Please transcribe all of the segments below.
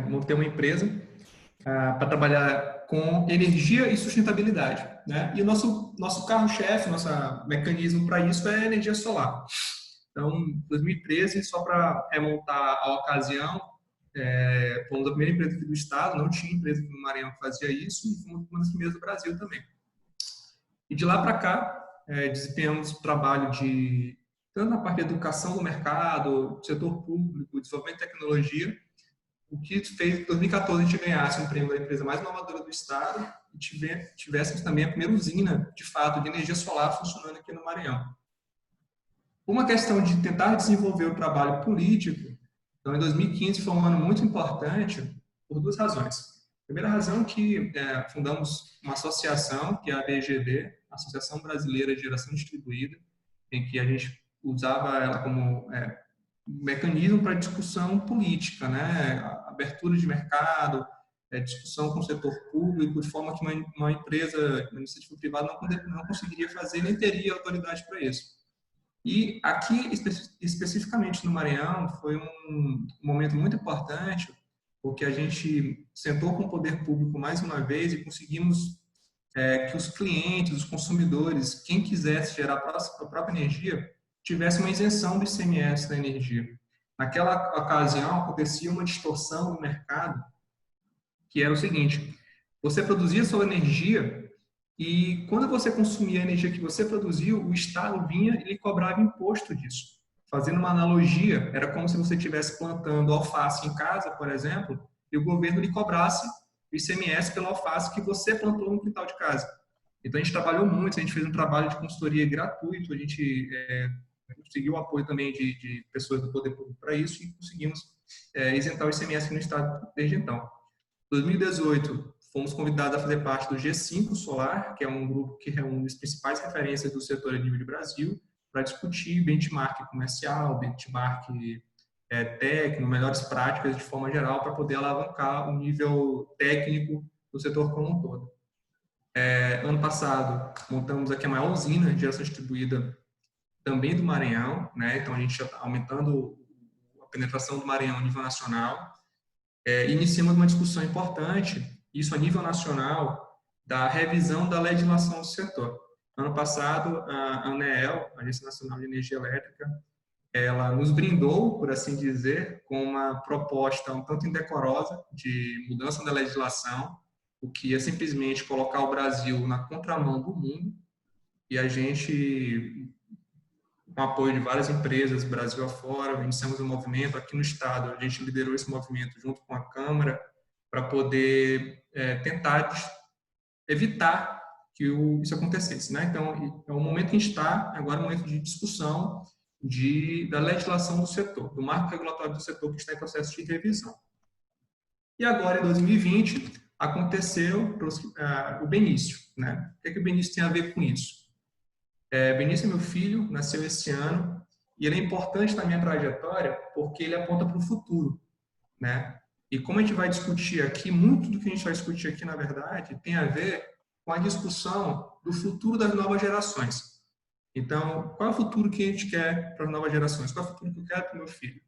montei uma empresa para trabalhar com energia e sustentabilidade, né? E o nosso carro-chefe, nosso mecanismo para isso é a energia solar. Então, em 2013, só para remontar a ocasião, fomos a primeira empresa aqui do estado, não tinha empresa aqui no Maranhão que fazia isso, e fomos uma das primeiras do Brasil também. E de lá para cá, desempenhamos trabalho tanto na parte de educação do mercado, setor público, desenvolvimento de tecnologia, o que fez em 2014 a gente ganhasse um prêmio da empresa mais inovadora do estado e tivéssemos também a primeira usina, de fato, de energia solar funcionando aqui no Maranhão. Uma questão de tentar desenvolver o trabalho político, então em 2015 foi um ano muito importante por duas razões. A primeira razão é que fundamos uma associação, que é a ABGD, Associação Brasileira de Geração Distribuída, em que a gente usava ela como mecanismo para discussão política, né? Abertura de mercado, discussão com o setor público, de forma que uma empresa, uma iniciativa privada não conseguiria fazer, nem teria autoridade para isso. E aqui, especificamente no Maranhão, foi um momento muito importante, porque a gente sentou com o poder público mais uma vez e conseguimos que os clientes, os consumidores, quem quisesse gerar a própria energia, tivesse uma isenção do ICMS da energia. Naquela ocasião, acontecia uma distorção no mercado, que era o seguinte: você produzia sua energia e quando você consumia a energia que você produziu, o Estado vinha e lhe cobrava imposto disso. Fazendo uma analogia, era como se você estivesse plantando alface em casa, por exemplo, e o governo lhe cobrasse o ICMS pela alface que você plantou no quintal de casa. Então a gente trabalhou muito, a gente fez um trabalho de consultoria gratuito, a gente conseguiu o apoio também de pessoas do poder público para isso e conseguimos isentar o ICMS no estado desde então. Em 2018, fomos convidados a fazer parte do G5 Solar, que é um grupo que reúne as principais referências do setor a nível de Brasil, para discutir benchmark comercial, benchmark técnico, melhores práticas de forma geral, para poder alavancar o nível técnico do setor como um todo. Ano passado, montamos aqui a maior usina de geração distribuída também do Maranhão, né? Então a gente já está aumentando a penetração do Maranhão a nível nacional. Iniciamos uma discussão importante, isso a nível nacional, da revisão da legislação do setor. Ano passado, a ANEEL, a Agência Nacional de Energia Elétrica, ela nos brindou, por assim dizer, com uma proposta um tanto indecorosa de mudança da legislação, o que é simplesmente colocar o Brasil na contramão do mundo, e a gente, com o apoio de várias empresas, Brasil afora, iniciamos um movimento aqui no estado, a gente liderou esse movimento junto com a Câmara, para poder tentar evitar que isso acontecesse, né? Então, é o momento que a gente está, agora é um momento de discussão da legislação do setor, do marco regulatório do setor que está em processo de revisão. E agora, em 2020, aconteceu o Benício, né? O que o Benício tem a ver com isso? Benício é meu filho, nasceu esse ano, e ele é importante na minha trajetória porque ele aponta para o futuro, né? E como a gente vai discutir aqui, muito do que a gente vai discutir aqui, na verdade, tem a ver com a discussão do futuro das novas gerações. Então, qual é o futuro que a gente quer para as novas gerações? Qual é o futuro que eu quero para o meu filho?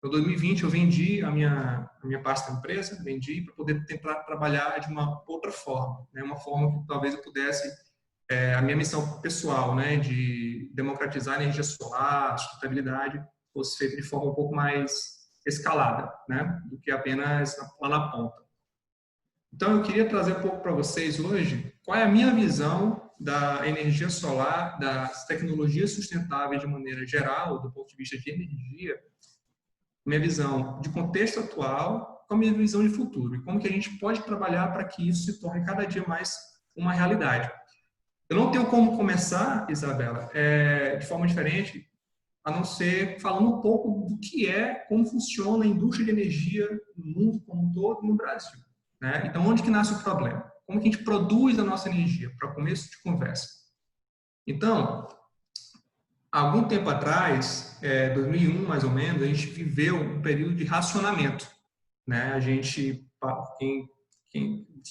Em 2020, eu vendi a minha parte da empresa, vendi para poder tentar trabalhar de uma outra forma, né? Uma forma que talvez eu pudesse, a minha missão pessoal, né, de democratizar a energia solar, a sustentabilidade, fosse feita de forma um pouco mais escalada, né, do que apenas lá na ponta. Então, eu queria trazer um pouco para vocês hoje qual é a minha visão da energia solar, das tecnologias sustentáveis de maneira geral, do ponto de vista de energia, minha visão de contexto atual com a minha visão de futuro, e como que a gente pode trabalhar para que isso se torne cada dia mais uma realidade. Eu não tenho como começar, Isabela, de forma diferente, a não ser falando um pouco do que como funciona a indústria de energia no mundo como um todo e no Brasil, né? Então, onde que nasce o problema? Como que a gente produz a nossa energia, para começo de conversa? Então, há algum tempo atrás, 2001 mais ou menos, a gente viveu um período de racionamento, né?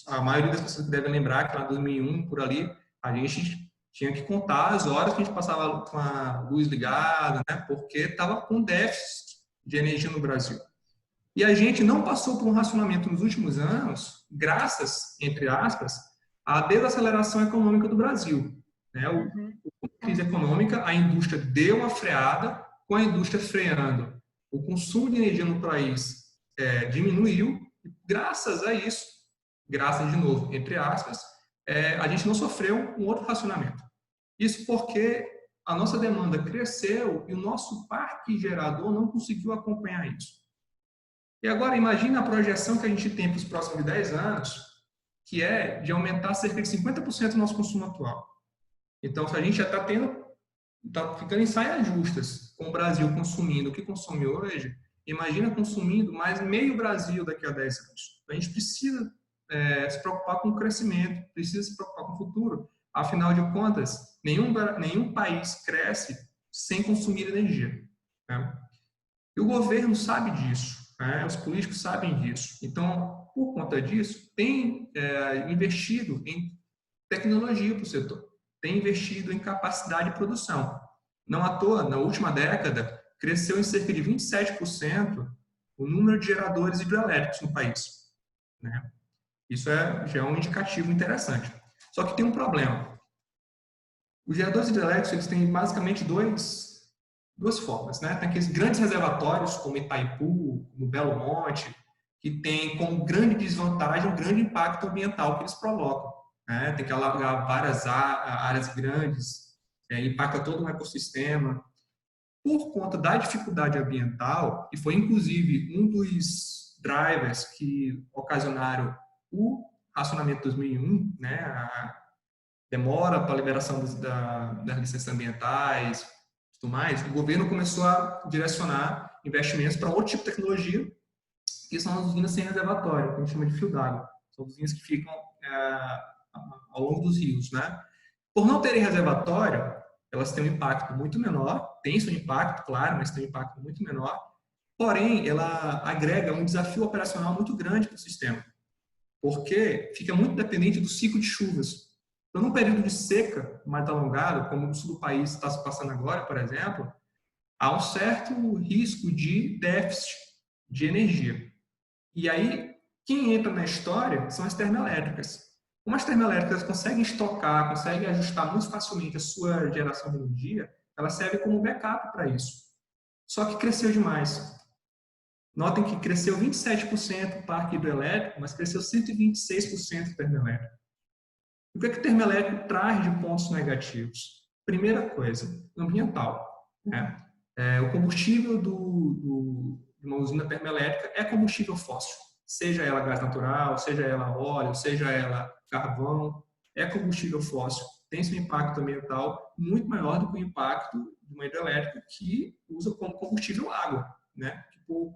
A maioria das pessoas devem lembrar que lá em 2001, por ali, a gente tinha que contar as horas que a gente passava com a luz ligada, né? Porque estava com déficit de energia no Brasil. E a gente não passou por um racionamento nos últimos anos, graças, entre aspas, à desaceleração econômica do Brasil. Né? Com a crise econômica, a indústria deu uma freada, com a indústria freando, o consumo de energia no país diminuiu, e graças a isso, graças de novo, entre aspas, a gente não sofreu um outro racionamento. Isso porque a nossa demanda cresceu e o nosso parque gerador não conseguiu acompanhar isso. E agora, imagine a projeção que a gente tem para os próximos 10 anos, que é de aumentar cerca de 50% do nosso consumo atual. Então, se a gente já está ficando em saias justas com o Brasil consumindo o que consome hoje, imagina consumindo mais meio Brasil daqui a 10 anos. A gente precisa se preocupar com o crescimento, precisa se preocupar com o futuro. Afinal de contas, nenhum país cresce sem consumir energia. Né? E o governo sabe disso. Os políticos sabem disso. Então, por conta disso, tem investido em tecnologia para o setor, tem investido em capacidade de produção. Não à toa, na última década, cresceu em cerca de 27% o número de geradores hidrelétricos no país. Né? Isso já é um indicativo interessante. Só que tem um problema. Os geradores hidrelétricos eles têm basicamente duas formas, né? Tem aqueles grandes reservatórios, como Itaipu, como Belo Monte, que tem como grande desvantagem um grande impacto ambiental que eles provocam. Né? Tem que alagar várias áreas grandes, impacta todo um ecossistema. Por conta da dificuldade ambiental, e foi inclusive um dos drivers que ocasionaram o racionamento de 2001, né? A demora para a liberação das licenças ambientais, tudo mais, o governo começou a direcionar investimentos para outro tipo de tecnologia, que são as usinas sem reservatório, que a gente chama de fio d'água. São usinas que ficam ao longo dos rios. Né? Por não terem reservatório, elas têm um impacto muito menor, tem seu impacto, claro, mas tem um impacto muito menor, porém, ela agrega um desafio operacional muito grande para o sistema, porque fica muito dependente do ciclo de chuvas. Então, num período de seca mais alongado, como o sul do país está se passando agora, por exemplo, há um certo risco de déficit de energia. E aí, quem entra na história são as termoelétricas. Como as termoelétricas conseguem estocar, conseguem ajustar muito facilmente a sua geração de energia, ela serve como backup para isso. Só que cresceu demais. Notem que cresceu 27% o parque hidroelétrico, mas cresceu 126% o termoelétrico. O que o termoelétrico traz de pontos negativos? Primeira coisa, ambiental. Né? O combustível de uma usina termoelétrica é combustível fóssil. Seja ela gás natural, seja ela óleo, seja ela carvão, é combustível fóssil. Tem seu impacto ambiental muito maior do que o impacto de uma hidrelétrica que usa como combustível água, né? Que por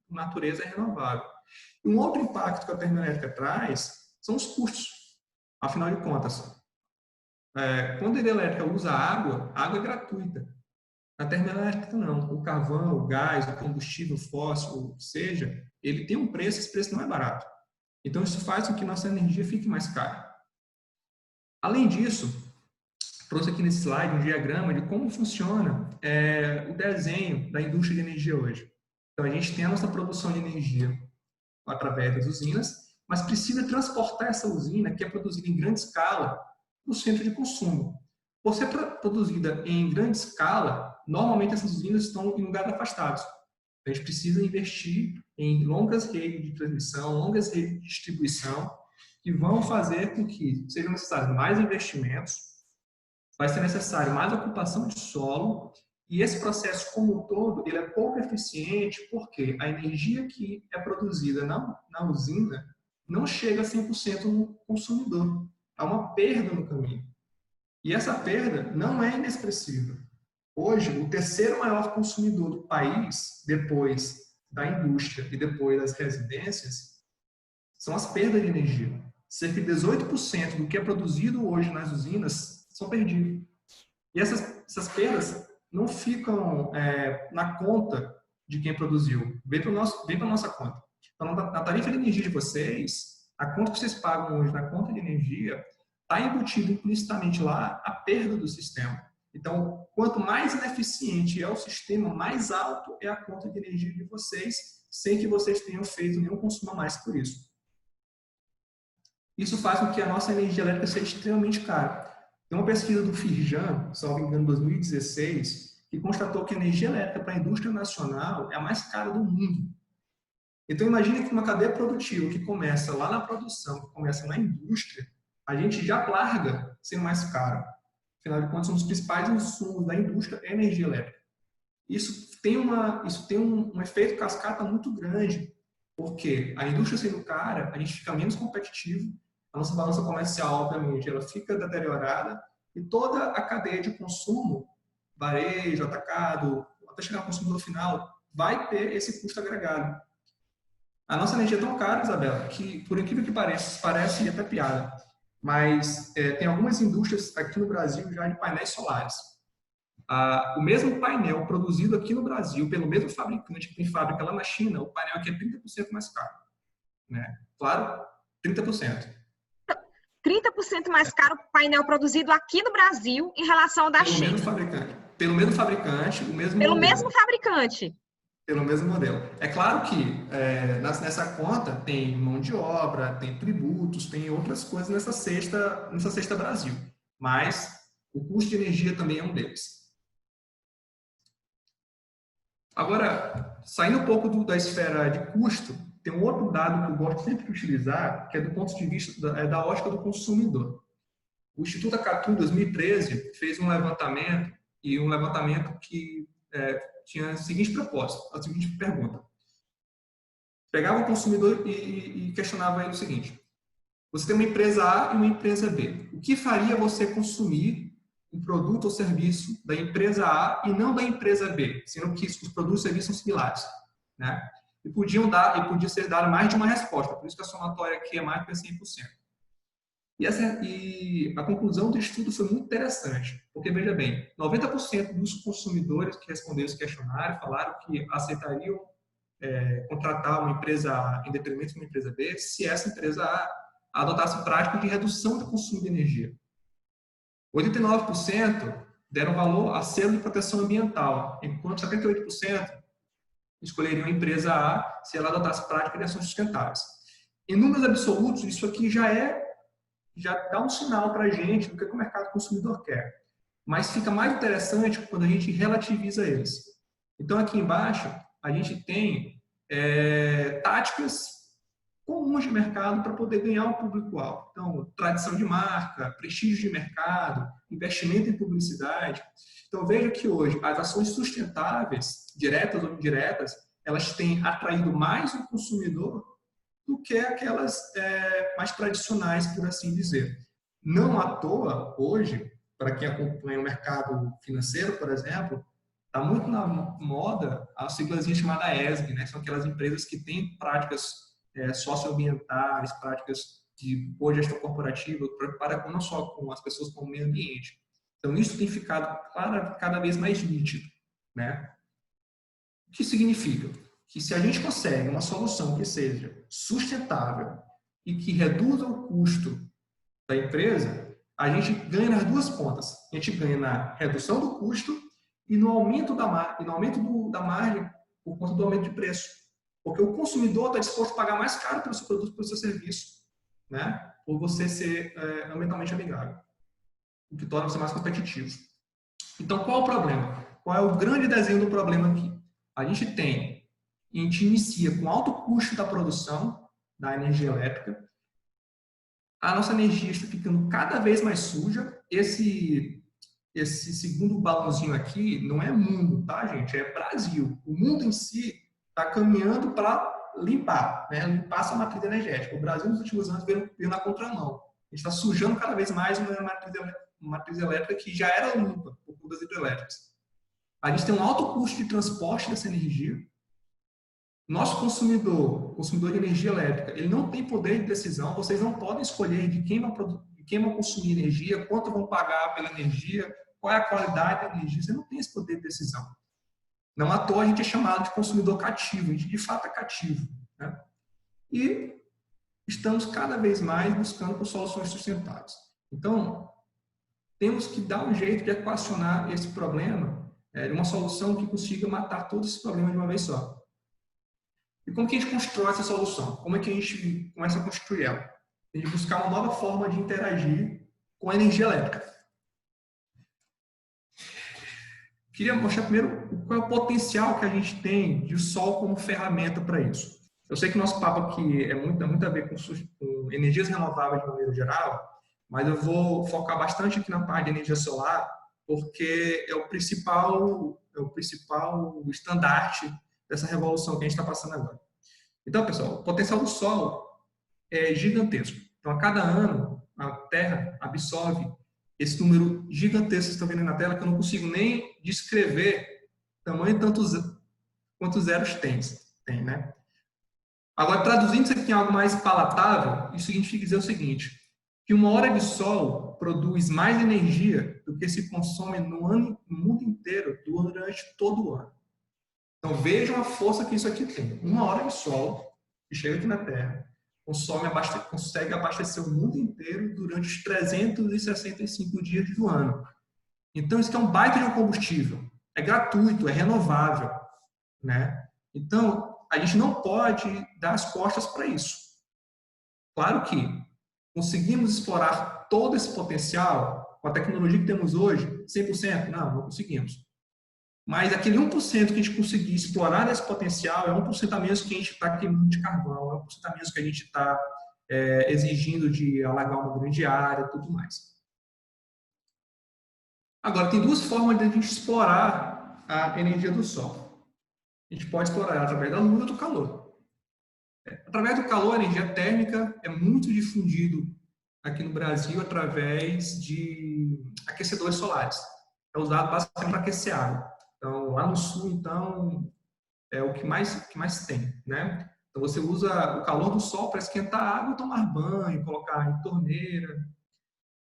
natureza é renovável. E um outro impacto que a termoelétrica traz são os custos. Afinal de contas, quando a hidrelétrica usa água, a água é gratuita. Na termoelétrica, não. O carvão, o gás, o combustível fóssil, seja, ele tem um preço, esse preço não é barato. Então, isso faz com que nossa energia fique mais cara. Além disso, trouxe aqui nesse slide um diagrama de como funciona o desenho da indústria de energia hoje. Então, a gente tem a nossa produção de energia através das usinas, mas precisa transportar essa usina, que é produzida em grande escala, para o centro de consumo. Por ser produzida em grande escala, normalmente essas usinas estão em lugares afastados. A gente precisa investir em longas redes de transmissão, longas redes de distribuição, que vão fazer com que sejam necessários mais investimentos, vai ser necessário mais ocupação de solo, e esse processo como um todo, ele é pouco eficiente, porque a energia que é produzida na usina não chega a 100% no consumidor. Há uma perda no caminho. E essa perda não é inexpressiva. Hoje, o terceiro maior consumidor do país, depois da indústria e depois das residências, são as perdas de energia. Cerca de 18% do que é produzido hoje nas usinas são perdidos. E essas perdas não ficam na conta de quem produziu, vem para a nossa conta. Então, na tarifa de energia de vocês, a conta que vocês pagam hoje na conta de energia, está embutido implicitamente lá a perda do sistema. Então, quanto mais ineficiente é o sistema, mais alto é a conta de energia de vocês, sem que vocês tenham feito nenhum consumo a mais por isso. Isso faz com que a nossa energia elétrica seja extremamente cara. Tem uma pesquisa do Firjan, salvo engano, em 2016, que constatou que a energia elétrica para a indústria nacional é a mais cara do mundo. Então, imagine que uma cadeia produtiva que começa lá na produção, que começa na indústria, a gente já larga sendo mais caro. Afinal de contas, um dos principais insumos da indústria é a energia elétrica. Isso tem um efeito cascata muito grande, porque a indústria sendo cara, a gente fica menos competitivo, a nossa balança comercial, obviamente, ela fica deteriorada e toda a cadeia de consumo, varejo, atacado, até chegar ao consumidor final, vai ter esse custo agregado. A nossa energia é tão cara, Isabela, que, por incrível que pareça, parece até piada, mas tem algumas indústrias aqui no Brasil já de painéis solares. O mesmo painel produzido aqui no Brasil pelo mesmo fabricante que tem fábrica lá na China, o painel aqui é 30% mais caro. Né? Claro, 30%. 30% mais caro o painel produzido aqui no Brasil em relação ao da China. Pelo mesmo fabricante, o mesmo Pelo modelo. mesmo fabricante. Pelo mesmo modelo. É claro que nessa conta tem mão de obra, tem tributos, tem outras coisas nessa cesta Brasil. Mas o custo de energia também é um deles. Agora, saindo um pouco da esfera de custo, tem um outro dado que eu gosto sempre de utilizar, que é do ponto de vista da ótica do consumidor. O Instituto Acatu, em 2013, fez um levantamento, e um levantamento que tinha a seguinte proposta, a seguinte pergunta. Pegava o consumidor e questionava ele o seguinte: você tem uma empresa A e uma empresa B. O que faria você consumir um produto ou serviço da empresa A e não da empresa B, sendo que os produtos e serviços são similares, né? E podia ser dada mais de uma resposta, por isso que a somatória aqui é mais que 100%. E a conclusão do estudo foi muito interessante, porque, veja bem, 90% dos consumidores que responderam esse questionário falaram que aceitariam contratar uma empresa A em detrimento de uma empresa B se essa empresa A adotasse práticas de redução do consumo de energia. 89% deram valor a selo de proteção ambiental, enquanto 78% escolheriam a empresa A se ela adotasse práticas de ações sustentáveis. Em números absolutos, isso aqui já dá um sinal para a gente do que o mercado consumidor quer. Mas fica mais interessante quando a gente relativiza eles. Então, aqui embaixo, a gente tem táticas comuns de mercado para poder ganhar o público-alvo. Então, tradição de marca, prestígio de mercado, investimento em publicidade. Então, veja que hoje as ações sustentáveis, diretas ou indiretas, elas têm atraído mais o consumidor do que aquelas mais tradicionais, por assim dizer. Não à toa, hoje, para quem acompanha o mercado financeiro, por exemplo, está muito na moda a siglazinha chamada ESG, né? São aquelas empresas que têm práticas socioambientais, práticas de boa gestão corporativa, preocupada não só com as pessoas, com o meio ambiente. Então, isso tem ficado cada vez mais nítido, né? O que significa? Que se a gente consegue uma solução que seja sustentável e que reduza o custo da empresa, a gente ganha nas duas pontas. A gente ganha na redução do custo e no aumento da margem por conta do aumento de preço. Porque o consumidor está disposto a pagar mais caro pelo seu produto, pelo seu serviço, né? Por você ser ambientalmente amigável, o que torna você mais competitivo. Então, qual é o problema? Qual é o grande desenho do problema aqui? A gente inicia com alto custo da produção da energia elétrica, a nossa energia está ficando cada vez mais suja. Esse segundo balãozinho aqui não é mundo, tá, gente? É Brasil. O mundo em si está caminhando para limpar, né? Limpar essa matriz energética. O Brasil, nos últimos anos, veio na contramão. A gente está sujando cada vez mais uma matriz elétrica que já era limpa por conta das hidrelétricas. A gente tem um alto custo de transporte dessa energia. Nosso consumidor de energia elétrica, ele não tem poder de decisão. Vocês não podem escolher de quem vão consumir energia, quanto vão pagar pela energia, qual é a qualidade da energia. Você não tem esse poder de decisão. Não à toa a gente é chamado de consumidor cativo, a gente de fato é cativo, né? E estamos cada vez mais buscando por soluções sustentáveis. Então, temos que dar um jeito de equacionar esse problema, uma solução que consiga matar todos esses problemas de uma vez só. E como que a gente constrói essa solução? Como é que a gente começa a construir ela? A gente buscar uma nova forma de interagir com a energia elétrica. Queria mostrar primeiro qual é o potencial que a gente tem de sol como ferramenta para isso. Eu sei que nosso papo aqui é muito a ver com energias renováveis de maneira geral, mas eu vou focar bastante aqui na parte de energia solar, porque é o principal estandarte dessa revolução que a gente está passando agora. Então, pessoal, o potencial do sol é gigantesco. Então, a cada ano, a Terra absorve esse número gigantesco que vocês estão vendo na tela, que eu não consigo nem descrever tamanho quantos zeros tem, né? Agora, traduzindo isso aqui em algo mais palatável, isso significa dizer o seguinte, que uma hora de sol produz mais energia do que se consome no mundo inteiro durante todo o ano. Então, vejam a força que isso aqui tem. Uma hora de sol, que chega aqui na Terra, consegue abastecer o mundo inteiro durante os 365 dias do ano. Então, isso aqui é um baita de um combustível. É gratuito, é renovável, né? Então, a gente não pode dar as costas para isso. Claro que conseguimos explorar todo esse potencial com a tecnologia que temos hoje, 100%? Não conseguimos. Mas aquele 1% que a gente conseguir explorar esse potencial é 1% a menos que a gente está queimando de carvão, é 1% a menos que a gente está exigindo de alagar uma grande área e tudo mais. Agora, tem duas formas de a gente explorar a energia do sol. A gente pode explorar ela através da luz ou do calor. Através do calor, a energia térmica é muito difundido aqui no Brasil através de aquecedores solares. É usado basicamente para aquecer água. Então, lá no sul, então, é o que mais tem, né? Então, você usa o calor do sol para esquentar a água, tomar banho, colocar em torneira.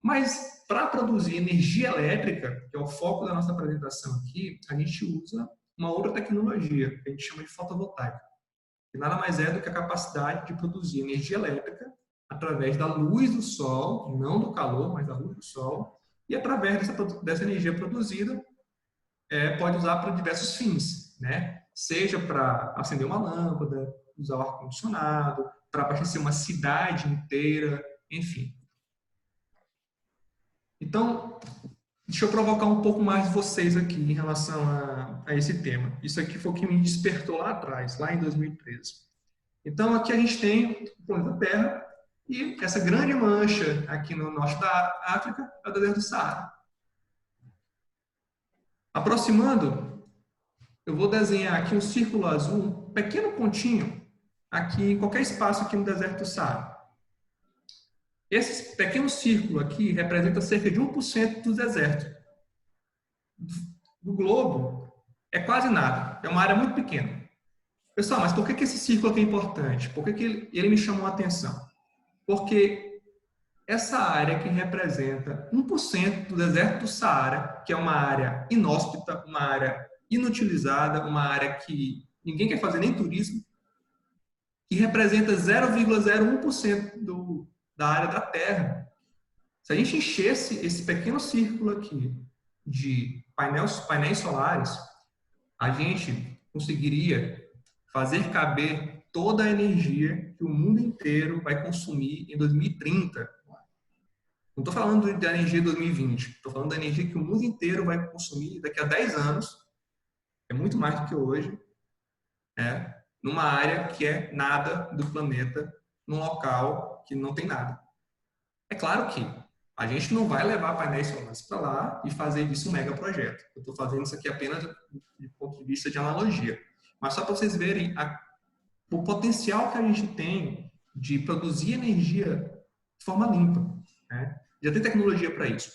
Mas, para produzir energia elétrica, que é o foco da nossa apresentação aqui, a gente usa uma outra tecnologia, que a gente chama de fotovoltaica. Que nada mais é do que a capacidade de produzir energia elétrica através da luz do sol, não do calor, mas da luz do sol, e através dessa energia produzida, pode usar para diversos fins, né? Seja para acender uma lâmpada, usar o ar-condicionado, para abastecer uma cidade inteira, enfim. Então, deixa eu provocar um pouco mais vocês aqui em relação a esse tema. Isso aqui foi o que me despertou lá atrás, lá em 2013. Então, aqui a gente tem o planeta Terra e essa grande mancha aqui no norte da África é o deserto do Saara. Aproximando, eu vou desenhar aqui um círculo azul, um pequeno pontinho, aqui em qualquer espaço aqui no deserto do Saara. Esse pequeno círculo aqui representa cerca de 1% do deserto. Do globo, é quase nada, é uma área muito pequena. Pessoal, mas por que esse círculo aqui é importante? Por que ele me chamou a atenção? Porque essa área que representa 1% do deserto do Saara, que é uma área inóspita, uma área inutilizada, uma área que ninguém quer fazer nem turismo, que representa 0,01% da área da Terra. Se a gente enchesse esse pequeno círculo aqui de painéis solares, a gente conseguiria fazer caber toda a energia que o mundo inteiro vai consumir em 2030. Não estou falando da energia de 2020, estou falando da energia que o mundo inteiro vai consumir daqui a 10 anos, é muito mais do que hoje, numa área que é nada do planeta, num local que não tem nada. É claro que a gente não vai levar painéis solares para lá e fazer disso um mega projeto. Eu estou fazendo isso aqui apenas do ponto de vista de analogia. Mas só para vocês verem o potencial que a gente tem de produzir energia de forma limpa, né? Já tem tecnologia para isso.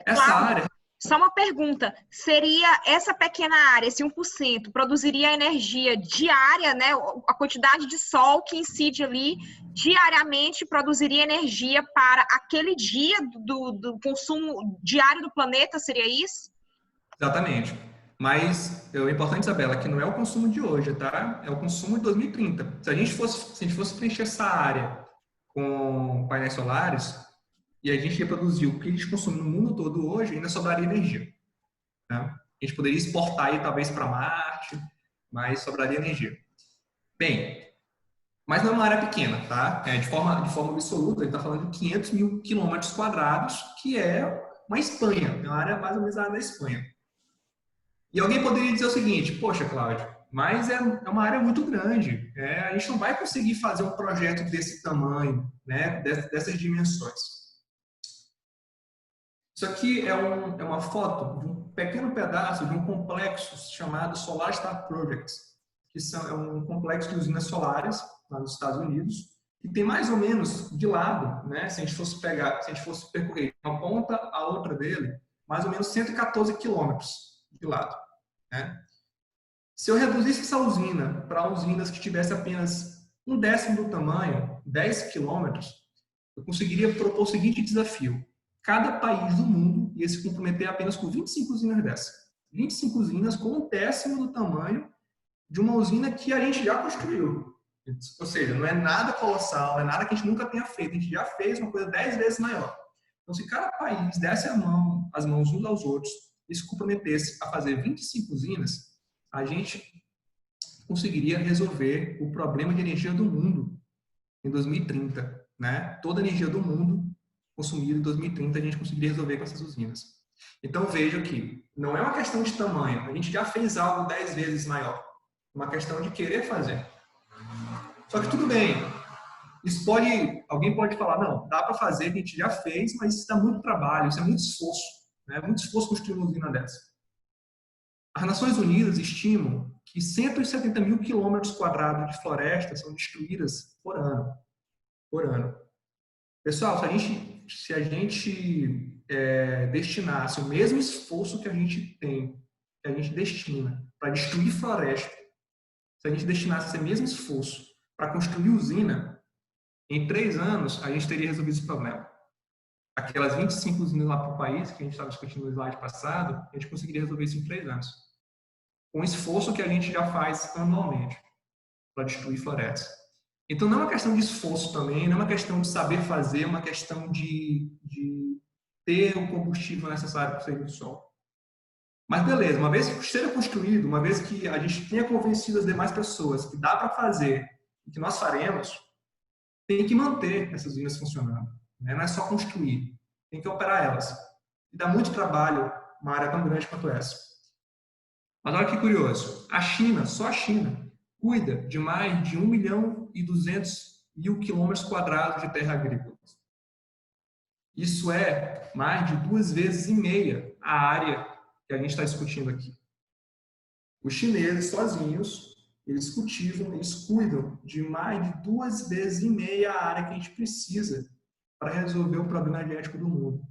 Essa área... Só uma pergunta, seria essa pequena área, esse 1%, produziria energia diária, né? A quantidade de sol que incide ali, diariamente produziria energia para aquele dia do consumo diário do planeta, seria isso? Exatamente. Mas é importante, Isabela, que não é o consumo de hoje, tá? É o consumo de 2030. Se a gente fosse preencher essa área com painéis solares e a gente reproduzir o que a gente consome no mundo todo hoje, ainda sobraria energia. Tá? A gente poderia exportar aí talvez para Marte, mas sobraria energia. Bem, mas não é uma área pequena, tá? De forma absoluta, a gente está falando de 500 mil quilômetros quadrados, que é uma Espanha, é uma área mais ou menos a área da Espanha. E alguém poderia dizer o seguinte, poxa, Cláudio, mas é uma área muito grande, a gente não vai conseguir fazer um projeto desse tamanho, né, dessas dimensões. Isso aqui é uma foto de um pequeno pedaço de um complexo chamado Solar Star Projects, que é um complexo de usinas solares lá nos Estados Unidos, e tem mais ou menos de lado, né, se a gente fosse percorrer uma ponta a outra dele, mais ou menos 114 quilômetros de lado, né? Se eu reduzisse essa usina para usinas que tivessem apenas um décimo do tamanho, 10 quilômetros, eu conseguiria propor o seguinte desafio. Cada país do mundo ia se comprometer apenas com 25 usinas dessas. 25 usinas com um décimo do tamanho de uma usina que a gente já construiu. Ou seja, não é nada colossal, não é nada que a gente nunca tenha feito. A gente já fez uma coisa 10 vezes maior. Então, se cada país desse as mãos uns aos outros e se comprometesse a fazer 25 usinas, a gente conseguiria resolver o problema de energia do mundo em 2030. Né? Toda a energia do mundo consumida em 2030 a gente conseguiria resolver com essas usinas. Então veja que não é uma questão de tamanho, a gente já fez algo 10 vezes maior. É uma questão de querer fazer. Só que tudo bem, alguém pode falar, não, dá para fazer, que a gente já fez, mas isso dá muito trabalho, isso é muito esforço. Né? Muito esforço construir uma usina dessa. As Nações Unidas estimam que 170 mil quilômetros quadrados de floresta são destruídas por ano. Por ano. Pessoal, se a gente destinasse o mesmo esforço que a gente tem, que a gente destina para destruir floresta, se a gente destinasse esse mesmo esforço para construir usina, em 3 anos a gente teria resolvido esse problema. Aquelas 25 usinas lá para o país, que a gente estava discutindo no slide passado, a gente conseguiria resolver isso em 3 anos. Com o esforço que a gente já faz anualmente para destruir florestas. Então, não é uma questão de esforço também, não é uma questão de saber fazer, é uma questão de ter o combustível necessário para sair do sol. Mas, beleza, uma vez que seja construído, uma vez que a gente tenha convencido as demais pessoas que dá para fazer e que nós faremos, tem que manter essas usinas funcionando. Né? Não é só construir, tem que operar elas. E dá muito trabalho uma área tão grande quanto essa. Mas olha que curioso, a China, só a China, cuida de mais de 1.200.000 quilômetros quadrados de terra agrícola. Isso é mais de 2,5 vezes a área que a gente está discutindo aqui. Os chineses, sozinhos, eles cultivam, eles cuidam de mais de 2,5 vezes a área que a gente precisa para resolver o problema energético do mundo.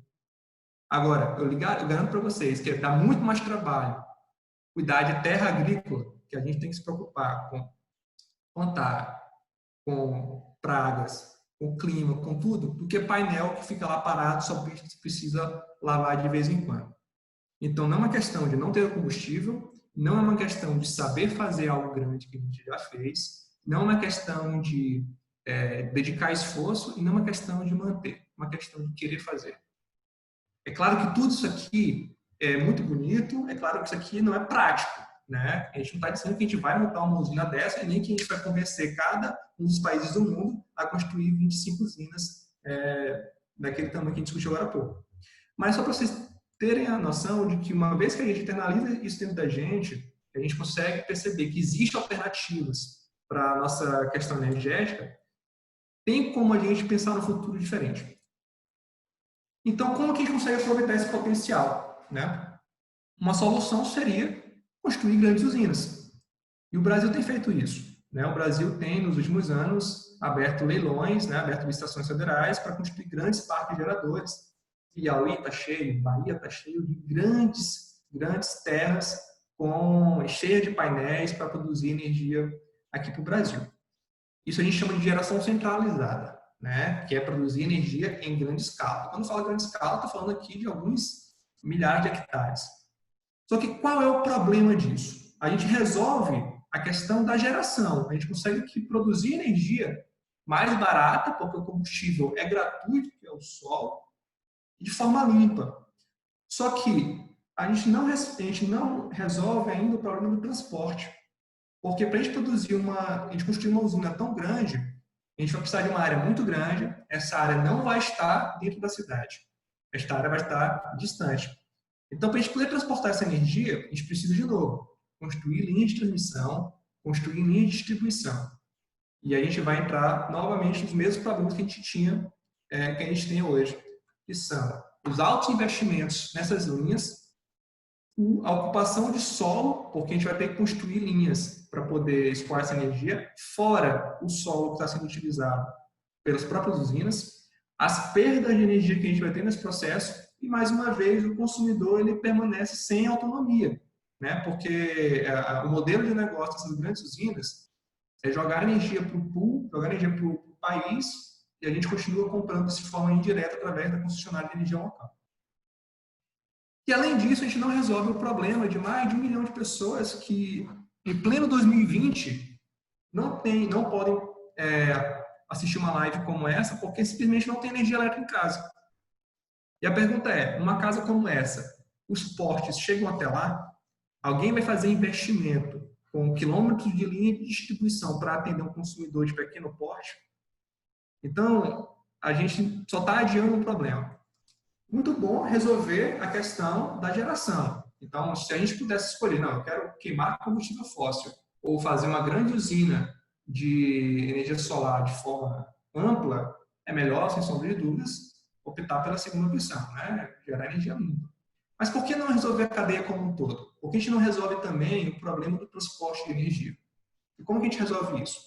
Agora, eu garanto para vocês que dá muito mais trabalho cuidar de terra agrícola, que a gente tem que se preocupar com plantar, com pragas, com clima, com tudo, do que painel que fica lá parado, só precisa lavar de vez em quando. Então, não é uma questão de não ter combustível, não é uma questão de saber fazer algo grande que a gente já fez, não é uma questão de dedicar esforço e não é uma questão de manter, é uma questão de querer fazer. É claro que tudo isso aqui é muito bonito, é claro que isso aqui não é prático, né? A gente não está dizendo que a gente vai montar uma usina dessa e nem que a gente vai convencer cada um dos países do mundo a construir 25 usinas daquele tamanho que a gente discutiu agora há pouco. Mas só para vocês terem a noção de que uma vez que a gente internaliza isso dentro da gente, a gente consegue perceber que existem alternativas para a nossa questão energética, tem como a gente pensar no futuro diferente. Então, como que a gente consegue aproveitar esse potencial? Né? Uma solução seria construir grandes usinas. E o Brasil tem feito isso. Né? O Brasil tem, nos últimos anos, aberto leilões, né? Aberto licitações federais para construir grandes parques geradores. Piauí está cheio, Bahia está cheio de grandes terras cheias de painéis para produzir energia aqui para o Brasil. Isso a gente chama de geração centralizada. Né, que é produzir energia em grande escala. Quando eu falo grande escala, estou falando aqui de alguns milhares de hectares. Só que qual é o problema disso? A gente resolve a questão da geração. A gente consegue produzir energia mais barata, porque o combustível é gratuito, que é o sol, de forma limpa. Só que a gente não resolve ainda o problema do transporte. Porque para a gente produzir a gente construir uma usina tão grande, a gente vai precisar de uma área muito grande, essa área não vai estar dentro da cidade. Esta área vai estar distante. Então, para a gente poder transportar essa energia, a gente precisa, de novo, construir linhas de transmissão, construir linhas de distribuição. E a gente vai entrar novamente nos mesmos problemas que a gente tinha, que a gente tem hoje, que são os altos investimentos nessas linhas, a ocupação de solo, porque a gente vai ter que construir linhas para poder escoar essa energia, fora o solo que está sendo utilizado pelas próprias usinas, as perdas de energia que a gente vai ter nesse processo, e mais uma vez o consumidor ele permanece sem autonomia, né? Porque o modelo de negócio dessas grandes usinas é jogar energia para o pool, jogar energia para o país, e a gente continua comprando de forma indireta através da concessionária de energia local. E, além disso, a gente não resolve o problema de mais de 1 milhão de pessoas que, em pleno 2020, não podem assistir uma live como essa porque simplesmente não tem energia elétrica em casa. E a pergunta é, numa casa como essa, os postes chegam até lá? Alguém vai fazer investimento com quilômetros de linha de distribuição para atender um consumidor de pequeno porte? Então, a gente só está adiando um problema. Muito bom resolver a questão da geração. Então, se a gente pudesse escolher, não, eu quero queimar combustível fóssil ou fazer uma grande usina de energia solar de forma ampla, é melhor, sem sombra de dúvidas, optar pela segunda opção, né? Gerar energia limpa. Mas por que não resolver a cadeia como um todo? Por que a gente não resolve também o problema do transporte de energia? E como que a gente resolve isso?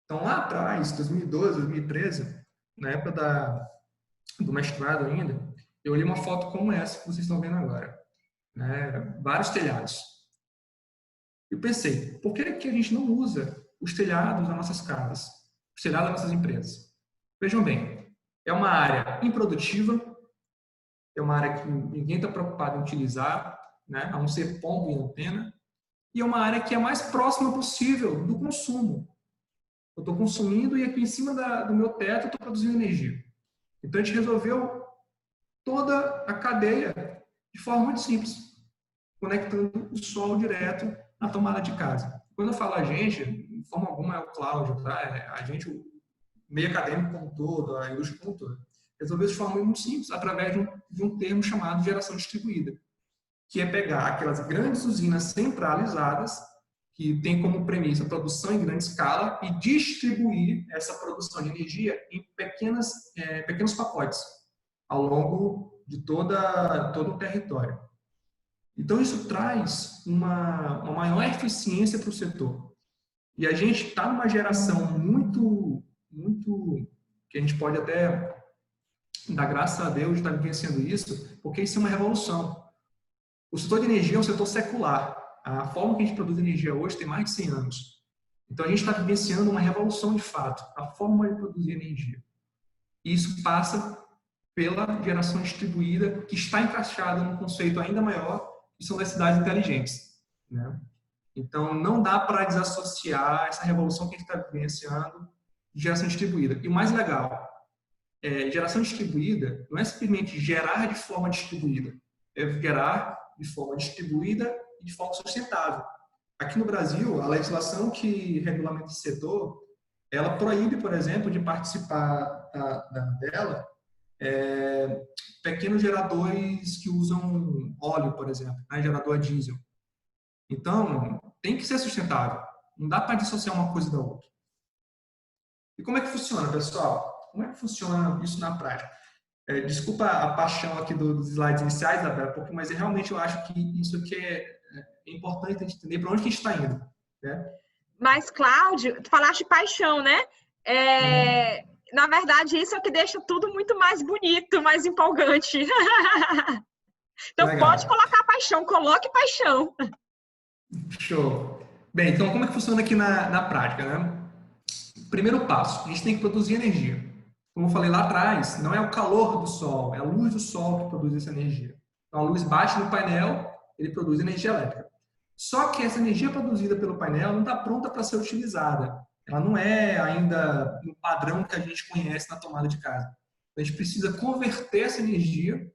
Então, lá atrás, 2012, 2013, na época do mestrado ainda, eu olhei uma foto como essa que vocês estão vendo agora, né? Vários telhados. Eu pensei, por que a gente não usa os telhados das nossas casas, os telhados das nossas empresas? Vejam bem, é uma área improdutiva, é uma área que ninguém está preocupado em utilizar, né? A não ser pombo e antena, e é uma área que é a mais próxima possível do consumo. Eu estou consumindo e aqui em cima do meu teto eu estou produzindo energia. Então, a gente resolveu toda a cadeia de forma muito simples, conectando o sol direto na tomada de casa. Quando eu falo a gente, de forma alguma é o Cláudio, tá? É a gente, o meio acadêmico como um todo, a indústria como um todo. Resolveu de forma muito simples, através de um termo chamado geração distribuída, que é pegar aquelas grandes usinas centralizadas, que tem como premissa a produção em grande escala, e distribuir essa produção de energia em pequenos pacotes, ao longo de todo o território. Então, isso traz uma maior eficiência para o setor. E a gente está numa geração muito, que a gente pode até dar graças a Deus de estar vivenciando isso, porque isso é uma revolução. O setor de energia é um setor secular. A forma que a gente produz energia hoje tem mais de 100 anos. Então, a gente está vivenciando uma revolução de fato, a forma de produzir energia. E isso passa pela geração distribuída, que está encaixada num conceito ainda maior, que são das cidades inteligentes, né? Então, não dá para desassociar essa revolução que a gente está vivenciando de geração distribuída. E o mais legal, geração distribuída não é simplesmente gerar de forma distribuída, é gerar de forma distribuída e de forma sustentável. Aqui no Brasil, a legislação que regulamenta esse setor, ela proíbe, por exemplo, de participar dela pequenos geradores que usam óleo, por exemplo, né? Gerador a diesel. Então, tem que ser sustentável. Não dá para dissociar uma coisa da outra. E como é que funciona, pessoal? Como é que funciona isso na prática? Desculpa a paixão aqui dos slides iniciais, Isabela, mas realmente eu acho que isso aqui é importante a gente entender para onde que a gente está indo, né? Mas, Cláudio, tu falaste de paixão, né? Na verdade, isso é o que deixa tudo muito mais bonito, mais empolgante. Então, legal. Pode colocar paixão, coloque paixão. Show. Bem, então como é que funciona aqui na prática, né? Primeiro passo, a gente tem que produzir energia. Como eu falei lá atrás, não é o calor do sol, é a luz do sol que produz essa energia. Então, a luz bate no painel, ele produz energia elétrica. Só que essa energia produzida pelo painel não está pronta para ser utilizada. Ela não é ainda no padrão que a gente conhece na tomada de casa. A gente precisa converter essa energia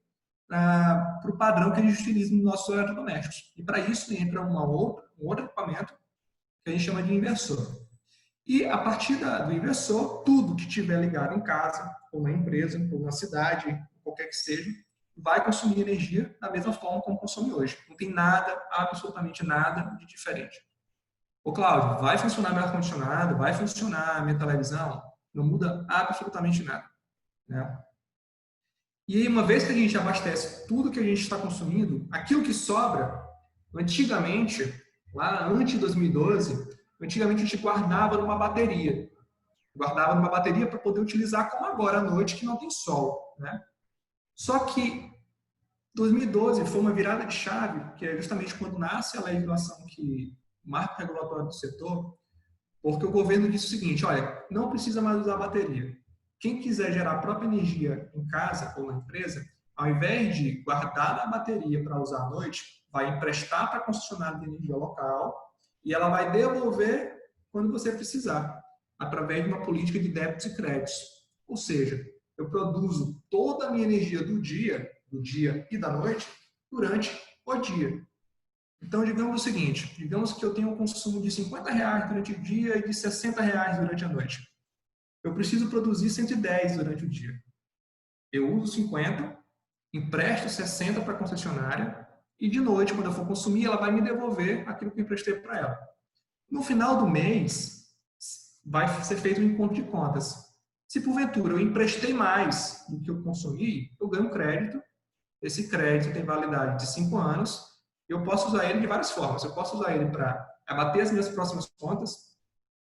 para o padrão que a gente utiliza nos nossos eletrodomésticos. E para isso entra um outro equipamento, que a gente chama de inversor. E a partir do inversor, tudo que tiver ligado em casa, ou na empresa, ou na cidade, qualquer que seja, vai consumir energia da mesma forma como consome hoje. Não tem nada, absolutamente nada de diferente. Ô, Cláudio, vai funcionar meu ar-condicionado? Vai funcionar minha televisão? Não muda absolutamente nada, né? E aí, uma vez que a gente abastece tudo que a gente está consumindo, aquilo que sobra, antigamente, lá antes de 2012, antigamente a gente guardava numa bateria. Guardava numa bateria para poder utilizar como agora à noite, que não tem sol, né? Só que 2012 foi uma virada de chave, que é justamente quando nasce a legislação que marca o regulatório do setor, porque o governo disse o seguinte, olha, não precisa mais usar bateria. Quem quiser gerar a própria energia em casa ou na empresa, ao invés de guardar na bateria para usar à noite, vai emprestar para a concessionária de energia local e ela vai devolver quando você precisar, através de uma política de débitos e créditos. Ou seja, eu produzo toda a minha energia do dia e da noite durante o dia. Então, digamos o seguinte, digamos que eu tenho um consumo de R$50 durante o dia e de R$60 durante a noite. Eu preciso produzir 110 durante o dia. Eu uso 50, empresto 60 para a concessionária e de noite, quando eu for consumir, ela vai me devolver aquilo que eu emprestei para ela. No final do mês, vai ser feito um encontro de contas. Se porventura eu emprestei mais do que eu consumi, eu ganho crédito. Esse crédito tem validade de 5 anos. Eu posso usar ele de várias formas. Eu posso usar ele para abater as minhas próximas contas,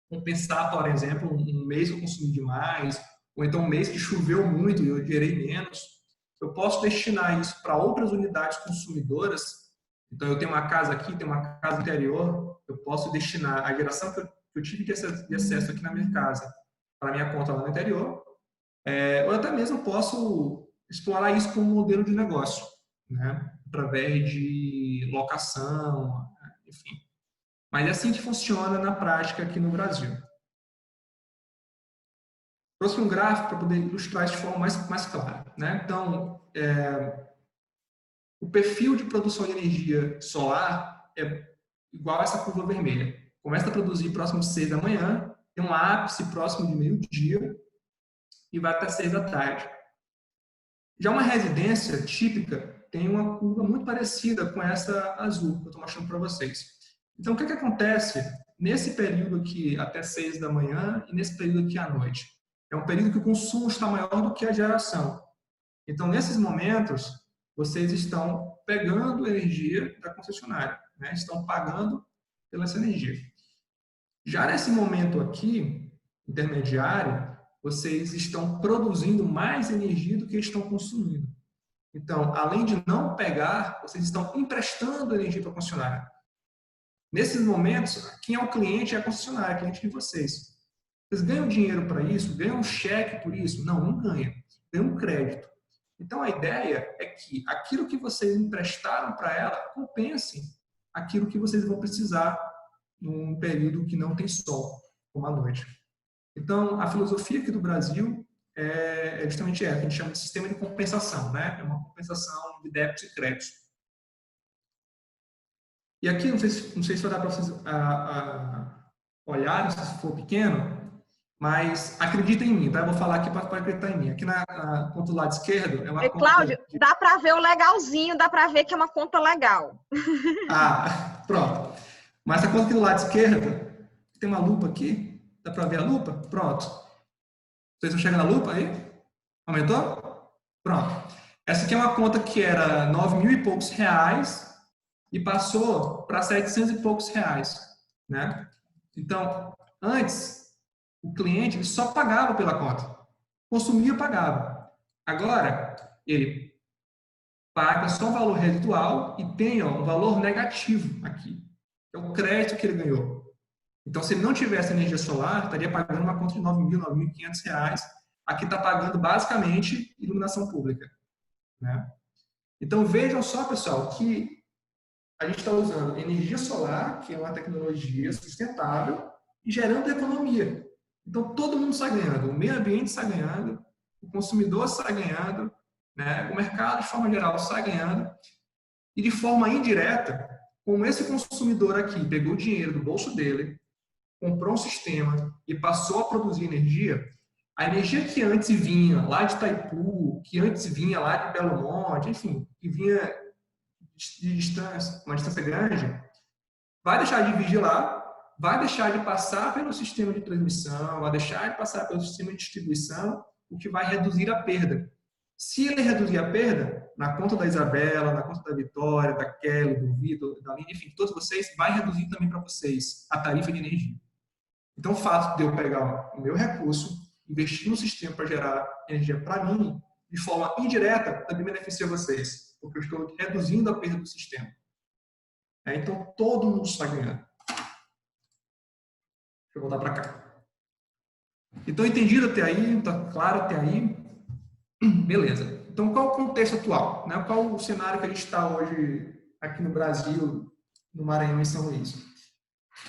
compensar, por exemplo, um mês que eu consumi demais, ou então um mês que choveu muito e eu gerei menos. Eu posso destinar isso para outras unidades consumidoras. Então, eu tenho uma casa aqui, tenho uma casa no interior, eu posso destinar a geração que eu tive de acesso aqui na minha casa para a minha conta lá no interior, ou até mesmo posso explorar isso como modelo de negócio, né? Através de locação, enfim. Mas é assim que funciona na prática aqui no Brasil. Trouxe um gráfico para poder ilustrar isso de forma mais clara, né? Então, o perfil de produção de energia solar é igual a essa curva vermelha. Começa a produzir próximo de 6 da manhã, tem um ápice próximo de meio-dia e vai até 6 da tarde. Já uma residência típica tem uma curva muito parecida com essa azul que eu estou mostrando para vocês. Então, o que acontece nesse período aqui até 6 da manhã e nesse período aqui à noite? É um período que o consumo está maior do que a geração. Então, nesses momentos, vocês estão pegando energia da concessionária, né? Estão pagando pela essa energia. Já nesse momento aqui, intermediário, vocês estão produzindo mais energia do que estão consumindo. Então, além de não pegar, vocês estão emprestando energia para a concessionária. Nesses momentos, quem é o cliente é a concessionária, cliente de vocês. Vocês ganham dinheiro para isso? Ganham um cheque por isso? Não, não ganham. Ganham um crédito. Então, a ideia é que aquilo que vocês emprestaram para ela compense aquilo que vocês vão precisar num período que não tem sol, como a noite. Então, a filosofia aqui do Brasil é justamente essa, que a gente chama de sistema de compensação, né? É uma compensação de débitos e créditos. E aqui, não sei se vai dar para vocês olharem, se for pequeno, mas acredita em mim, tá? Eu vou falar aqui para acreditar em mim. Aqui na ponto do lado esquerdo é uma conta... Cláudio, dá para ver o legalzinho, dá para ver que é uma conta legal. Ah, pronto. Mas a conta aqui do lado esquerdo, tem uma lupa aqui, dá para ver a lupa? Pronto. Vocês estão chegando na lupa aí? Aumentou? Pronto. Essa aqui é uma conta que era 9.000 e poucos reais e passou para 700 e poucos reais, né? Então, antes, o cliente só pagava pela conta. Consumia, pagava. Agora, ele paga só o valor residual e tem um valor negativo aqui. É o crédito que ele ganhou. Então, se ele não tivesse energia solar, estaria pagando uma conta de 9.000, 9.500 reais. Aqui está pagando, basicamente, iluminação pública, né? Então, vejam só, pessoal, que a gente está usando energia solar, que é uma tecnologia sustentável, e gerando economia. Então, todo mundo está ganhando. O meio ambiente está ganhando, o consumidor está ganhando, né? O mercado, de forma geral, está ganhando. E, de forma indireta, como esse consumidor aqui pegou o dinheiro do bolso dele, comprou um sistema e passou a produzir energia, a energia que antes vinha lá de Itaipu, que antes vinha lá de Belo Monte, enfim, que vinha de distância, uma distância grande, vai deixar de vir de lá, vai deixar de passar pelo sistema de transmissão, vai deixar de passar pelo sistema de distribuição, o que vai reduzir a perda. Se ele reduzir a perda, na conta da Isabela, na conta da Vitória, da Kelly, do Vitor, da Aline, enfim, todos vocês, vai reduzir também para vocês a tarifa de energia. Então, o fato de eu pegar o meu recurso, investir no sistema para gerar energia para mim, de forma indireta, também beneficia vocês, porque eu estou reduzindo a perda do sistema. Então, todo mundo está ganhando. Deixa eu voltar para cá. Então, entendido até aí? Está claro até aí? Beleza. Então, qual o contexto atual? Qual o cenário que a gente está hoje aqui no Brasil, no Maranhão e em São Luís?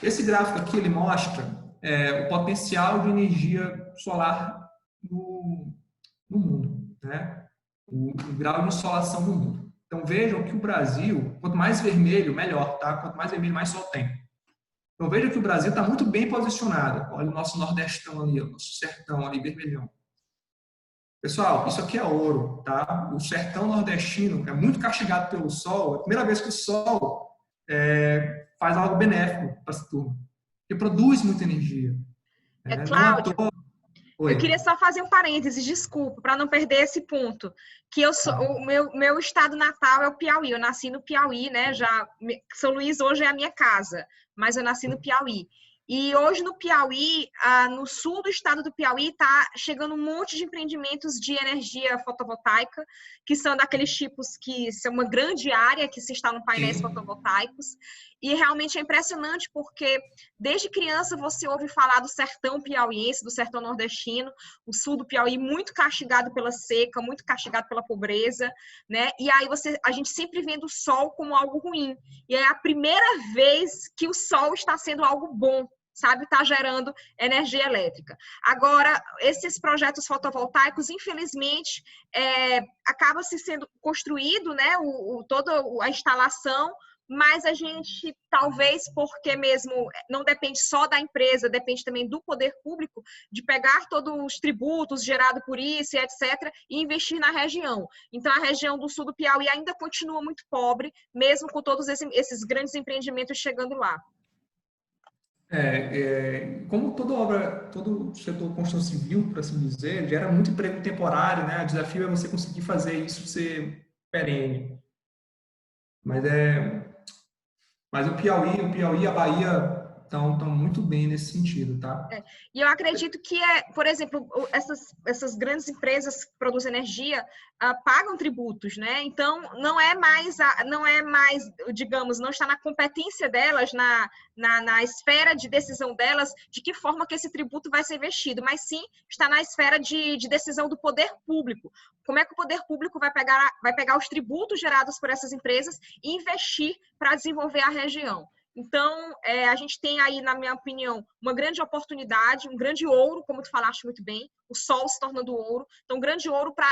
Esse gráfico aqui, ele mostra o potencial de energia solar no mundo, né? O grau de insolação no mundo. Então, vejam que o Brasil, quanto mais vermelho, melhor, tá? Quanto mais vermelho, mais sol tem. Então, vejam que o Brasil está muito bem posicionado. Olha o nosso nordestão ali, o nosso sertão ali, vermelhão. Pessoal, isso aqui é ouro, tá? O sertão nordestino é muito castigado pelo sol. É a primeira vez que o sol faz algo benéfico para essa turma. Porque produz muita energia. Cláudio, eu queria só fazer um parênteses, desculpa, para não perder esse ponto. Que o meu estado natal é o Piauí. Eu nasci no Piauí, né? São Luís hoje é a minha casa, mas eu nasci no Piauí. E hoje no Piauí, no sul do estado do Piauí, está chegando um monte de empreendimentos de energia fotovoltaica, que são daqueles tipos que são uma grande área que se instalam painéis fotovoltaicos. E realmente é impressionante porque desde criança você ouve falar do sertão piauiense, do sertão nordestino, o sul do Piauí muito castigado pela seca, muito castigado pela pobreza, né? E aí a gente sempre vendo o sol como algo ruim. E é a primeira vez que o sol está sendo algo bom, sabe, está gerando energia elétrica. Agora, esses projetos fotovoltaicos, infelizmente, acaba se sendo construído, né, toda a instalação, mas a gente, talvez porque mesmo não depende só da empresa, depende também do poder público, de pegar todos os tributos gerados por isso, etc., e investir na região. Então, a região do sul do Piauí ainda continua muito pobre, mesmo com todos esses grandes empreendimentos chegando lá. Como toda obra, todo setor de construção civil, por assim dizer, gera muito emprego temporário, né? O desafio é você conseguir fazer isso ser perene. Mas o Piauí e a Bahia estão muito bem nesse sentido, tá? E eu acredito que, por exemplo, essas grandes empresas que produzem energia pagam tributos, né? Então, não é mais, digamos, não está na competência delas, na esfera de decisão delas, de que forma que esse tributo vai ser investido, mas sim está na esfera de decisão do poder público. Como é que o poder público vai pegar os tributos gerados por essas empresas e investir para desenvolver a região? Então, a gente tem aí, na minha opinião, uma grande oportunidade, um grande ouro, como tu falaste muito bem, o sol se tornando ouro. Então, um grande ouro para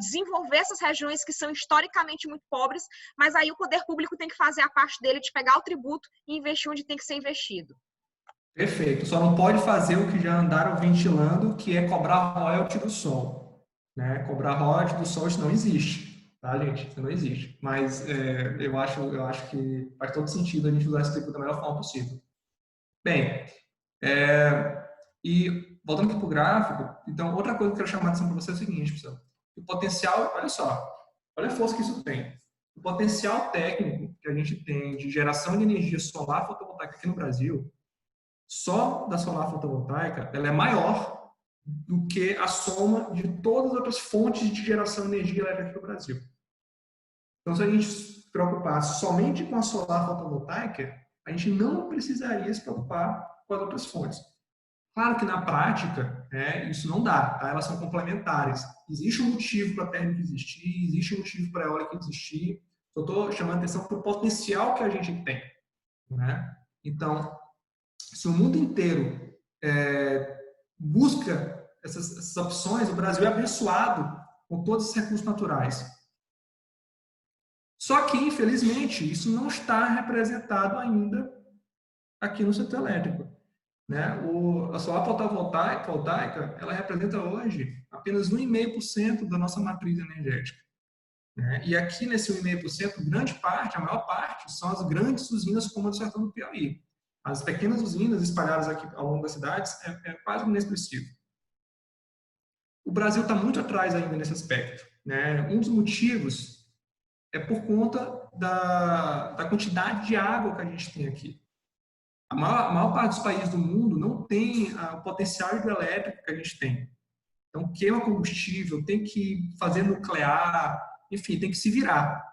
desenvolver essas regiões que são historicamente muito pobres, mas aí o poder público tem que fazer a parte dele de pegar o tributo e investir onde tem que ser investido. Perfeito. Só não pode fazer o que já andaram ventilando, que é cobrar royalty do sol. Né? Cobrar royalty do sol, isso não existe. Tá, gente? Isso não existe. Mas eu acho que faz todo sentido a gente usar esse tributo da melhor forma possível. Bem, e voltando aqui para o gráfico, então, outra coisa que eu quero chamar a atenção para você é o seguinte, pessoal. O potencial, olha só, olha a força que isso tem. O potencial técnico que a gente tem de geração de energia solar fotovoltaica aqui no Brasil, só da solar fotovoltaica, ela é maior do que a soma de todas as outras fontes de geração de energia elétrica aqui no Brasil. Então, se a gente se preocupar somente com a solar fotovoltaica, a gente não precisaria se preocupar com as outras fontes. Claro que na prática, isso não dá, tá? Elas são complementares. Existe um motivo para a térmica existir, existe um motivo para a eólica existir. Eu estou chamando a atenção para o potencial que a gente tem. Né? Então, se o mundo inteiro busca essas opções, o Brasil é abençoado com todos os recursos naturais. Só que, infelizmente, isso não está representado ainda aqui no setor elétrico. né? A solar fotovoltaica, ela representa hoje apenas 1,5% da nossa matriz energética, né? E aqui nesse 1,5%, grande parte, a maior parte, são as grandes usinas como a do Sertão do Piauí. As pequenas usinas espalhadas aqui ao longo das cidades é quase inexpressivo. O Brasil está muito atrás ainda nesse aspecto, né? Um dos motivos é por conta da quantidade de água que a gente tem aqui. A maior parte dos países do mundo não tem o potencial hidrelétrico que a gente tem. Então, queima combustível, tem que fazer nuclear, enfim, tem que se virar.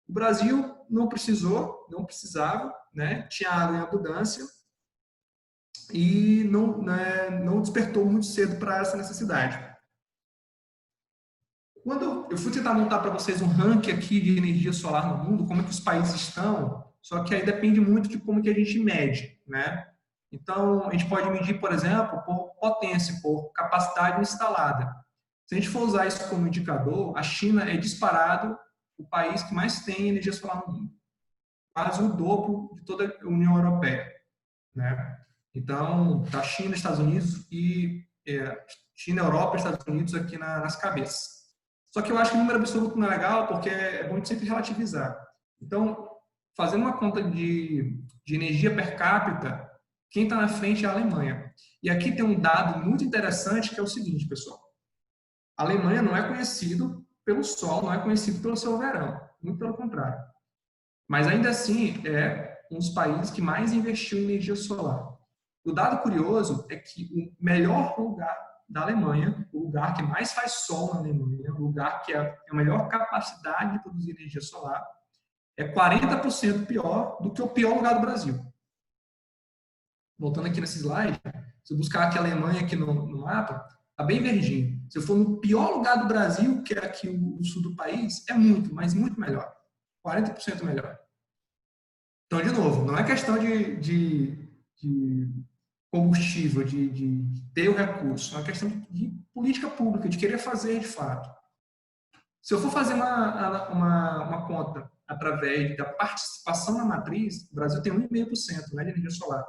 O Brasil não precisava, né? Tinha água em abundância e não despertou muito cedo para essa necessidade. Quando eu fui tentar montar para vocês um ranking aqui de energia solar no mundo, como é que os países estão, só que aí depende muito de como que a gente mede, né? Então, a gente pode medir, por exemplo, por potência, por capacidade instalada. Se a gente for usar isso como indicador, a China é disparado o país que mais tem energia solar no mundo. Quase o dobro de toda a União Europeia, né? Então, tá China, Estados Unidos e China, Europa e Estados Unidos aqui nas cabeças. Só que eu acho que o número absoluto não é legal, porque é bom de sempre relativizar. Então, fazendo uma conta de energia per capita, quem está na frente é a Alemanha. E aqui tem um dado muito interessante, que é o seguinte, pessoal. A Alemanha não é conhecido pelo sol, não é conhecido pelo seu verão. Muito pelo contrário. Mas, ainda assim, é um dos países que mais investiu em energia solar. O dado curioso é que o melhor lugar da Alemanha, o lugar que mais faz sol na Alemanha, o lugar que é a melhor capacidade de produzir energia solar, é 40% pior do que o pior lugar do Brasil. Voltando aqui nesse slide, se eu buscar aqui a Alemanha aqui no mapa, está bem verdinho. Se eu for no pior lugar do Brasil, que é aqui o sul do país, é muito, mas muito melhor. 40% melhor. Então, de novo, não é questão de combustível, de ter o recurso. É uma questão de política pública, de querer fazer de fato. Se eu for fazer uma conta através da participação na matriz, o Brasil tem 1,5%, né, de energia solar.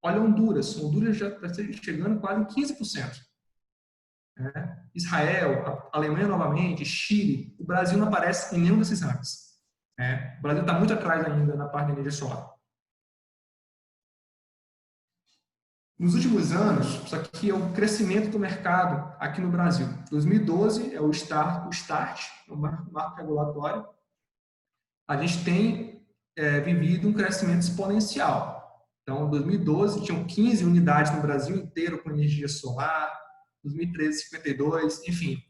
Olha Honduras já está chegando quase em 15%. Israel, Alemanha novamente, Chile, o Brasil não aparece em nenhum desses rankings. O Brasil está muito atrás ainda na parte de energia solar. Nos últimos anos, isso aqui é o crescimento do mercado aqui no Brasil. 2012 é o start, o marco regulatório. A gente tem vivido um crescimento exponencial. Então, em 2012, tinham 15 unidades no Brasil inteiro com energia solar, 2013, 52, enfim.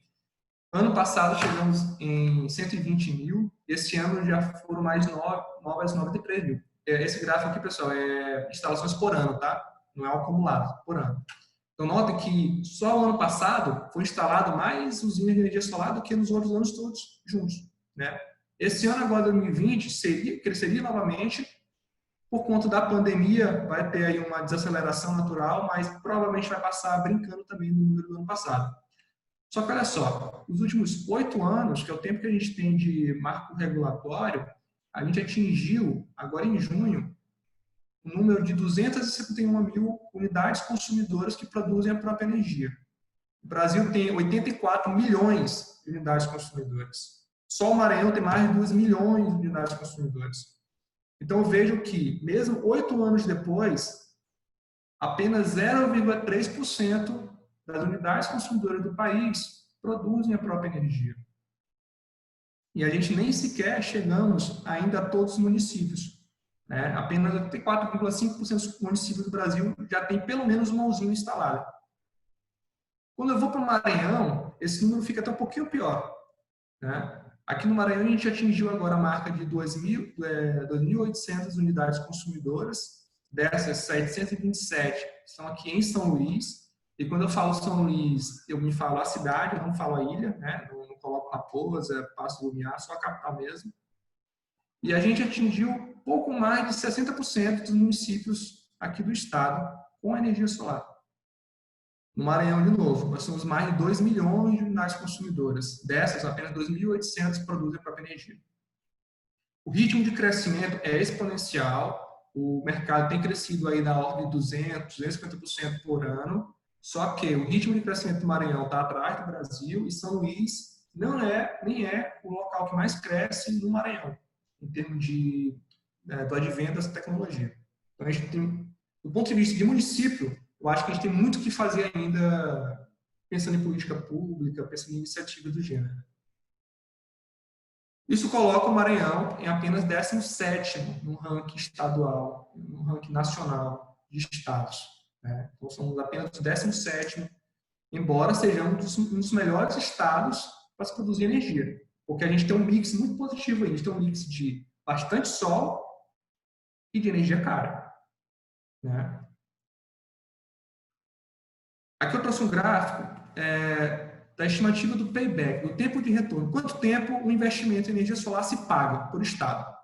Ano passado, chegamos em 120 mil, esse ano já foram mais novas 93 mil. Esse gráfico aqui, pessoal, é instalações por ano, tá? Não é o acumulado, por ano. Então, nota que só o ano passado foi instalado mais usinas de energia solar do que nos outros anos todos juntos, né? Esse ano, agora, 2020, cresceria novamente. Por conta da pandemia, vai ter aí uma desaceleração natural, mas provavelmente vai passar brincando também no número do ano passado. Só que, olha só, os últimos 8 anos, que é o tempo que a gente tem de marco regulatório, a gente atingiu, agora em junho, um número de 271 mil unidades consumidoras que produzem a própria energia. O Brasil tem 84 milhões de unidades consumidoras. Só o Maranhão tem mais de 2 milhões de unidades consumidoras. Então, eu vejo que, mesmo 8 anos depois, apenas 0,3% das unidades consumidoras do país produzem a própria energia. E a gente nem sequer chegamos ainda a todos os municípios. Apenas 4,5% dos municípios do Brasil já tem pelo menos uma usina instalada. Quando eu vou para o Maranhão, esse número fica até um pouquinho pior. Aqui no Maranhão, a gente atingiu agora a marca de 2.800 unidades consumidoras. Dessas, 727 estão aqui em São Luís. E quando eu falo São Luís, eu me falo a cidade, eu não falo a ilha, não coloco Raposa, Passo do Lumiar, só a capital mesmo. E a gente atingiu pouco mais de 60% dos municípios aqui do estado com energia solar. No Maranhão, de novo, nós somos mais de 2 milhões de unidades consumidoras. Dessas, apenas 2.800 produzem a própria energia. O ritmo de crescimento é exponencial o mercado tem crescido aí na ordem de 200, 250% por ano, só que o ritmo de crescimento do Maranhão está atrás do Brasil e São Luís nem é o local que mais cresce no Maranhão, em termos do advento dessa tecnologia. Então, a gente tem, do ponto de vista de município, eu acho que a gente tem muito o que fazer ainda, pensando em política pública, pensando em iniciativas do gênero. Isso coloca o Maranhão em apenas 17º no ranking estadual, no ranking nacional de estados. Né? Então, somos apenas o 17º, embora sejamos um dos melhores estados para se produzir energia. Porque a gente tem um mix muito positivo aí. A gente tem um mix de bastante sol e de energia cara. Né? Aqui eu trouxe um gráfico da estimativa do payback, do tempo de retorno. Quanto tempo o investimento em energia solar se paga por estado?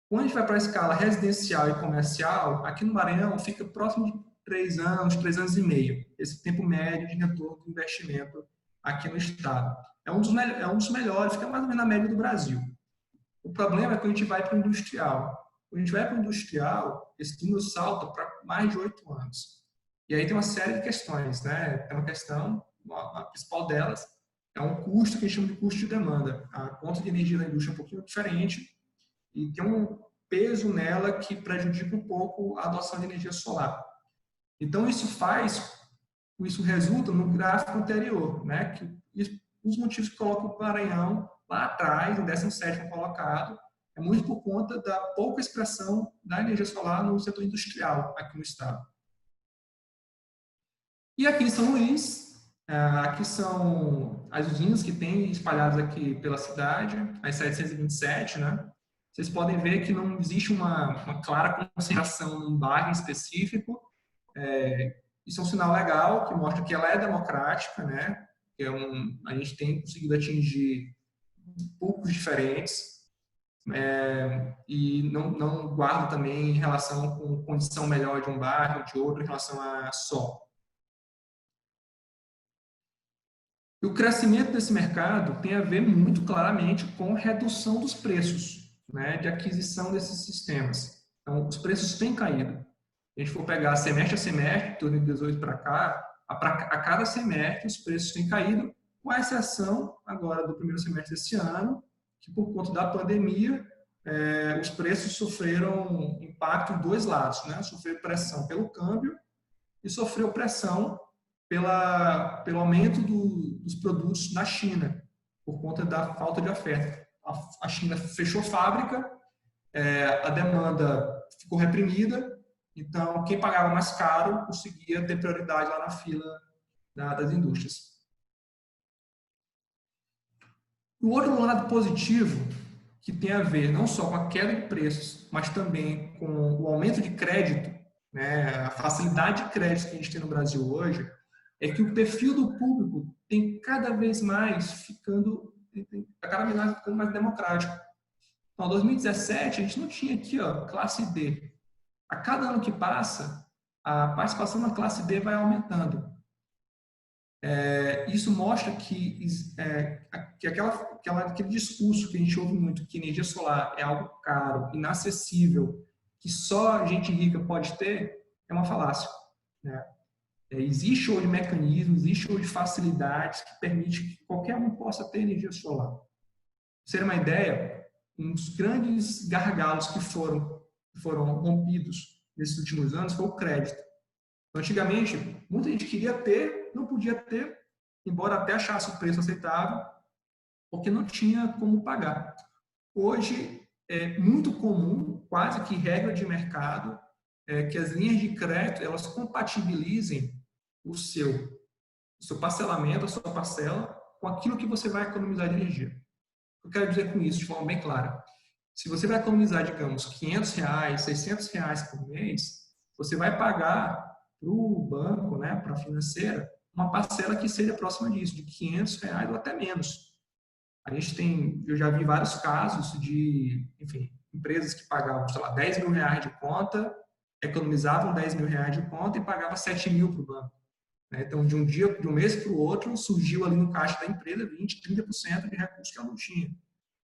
Quando a gente vai para a escala residencial e comercial, aqui no Maranhão fica próximo de 3 anos, 3 anos e meio, esse tempo médio de retorno do investimento aqui no estado. É um dos melhores, fica mais ou menos na média do Brasil. O problema é que a gente vai para o industrial. Quando a gente vai para o industrial, esse número salta para mais de 8 anos. E aí tem uma série de questões, né? Tem uma questão, a principal delas é um custo que a gente chama de custo de demanda. A conta de energia da indústria é um pouquinho diferente e tem um peso nela que prejudica um pouco a adoção de energia solar. Então isso resulta no gráfico anterior, né? Que os motivos que colocam o Maranhão lá atrás, em 17º colocado, é muito por conta da pouca expressão da energia solar no setor industrial aqui no estado. E aqui em São Luís, aqui são as usinas que tem espalhadas aqui pela cidade, as 727, né? Vocês podem ver que não existe uma clara concentração num bairro específico. Isso é um sinal legal, que mostra que ela é democrática, né? A gente tem conseguido atingir públicos diferentes, e não guarda também em relação com condição melhor de um bairro ou de outro em relação a sol. E o crescimento desse mercado tem a ver muito claramente com a redução dos preços, né, de aquisição desses sistemas. Então, os preços têm caído. Se a gente for pegar semestre a semestre, de 2018 para cá, a cada semestre os preços têm caído, com exceção agora do primeiro semestre desse ano, que por conta da pandemia, os preços sofreram impacto em dois lados, né? Sofreu pressão pelo câmbio e sofreu pressão pelo aumento dos produtos na China, por conta da falta de oferta. A China fechou fábrica, a demanda ficou reprimida, então quem pagava mais caro conseguia ter prioridade lá na fila das indústrias. O outro lado positivo, que tem a ver não só com a queda de preços, mas também com o aumento de crédito, né, a facilidade de crédito que a gente tem no Brasil hoje, é que o perfil do público tem cada vez mais ficando mais democrático. Então, em 2017, a gente não tinha aqui, classe D. A cada ano que passa, a participação na classe D vai aumentando. Isso mostra que aquele discurso que a gente ouve muito, que energia solar é algo caro, inacessível, que só gente rica pode ter, é uma falácia. Né? Existe hoje mecanismos, existe hoje facilidades que permitem que qualquer um possa ter energia solar. Pra você ter uma ideia, um dos grandes gargalos que foram rompidos nesses últimos anos foi o crédito. Então, antigamente, muita gente queria ter, não podia ter, embora até achasse o preço aceitável, porque não tinha como pagar. Hoje, é muito comum, quase que regra de mercado, que as linhas de crédito elas compatibilizem o seu parcelamento, a sua parcela, com aquilo que você vai economizar de energia. Eu quero dizer com isso de forma bem clara. Se você vai economizar, digamos, R$500, R$600 por mês, você vai pagar para o banco, né, para a financeira, uma parcela que seja próxima disso, de R$500 ou até menos. Eu já vi vários casos de, enfim, empresas que pagavam, sei lá, R$10 mil de conta, economizavam R$10 mil de conta e pagavam R$7 mil para o banco. Então, de um mês para o outro, surgiu ali no caixa da empresa 20%, 30% de recursos que ela não tinha.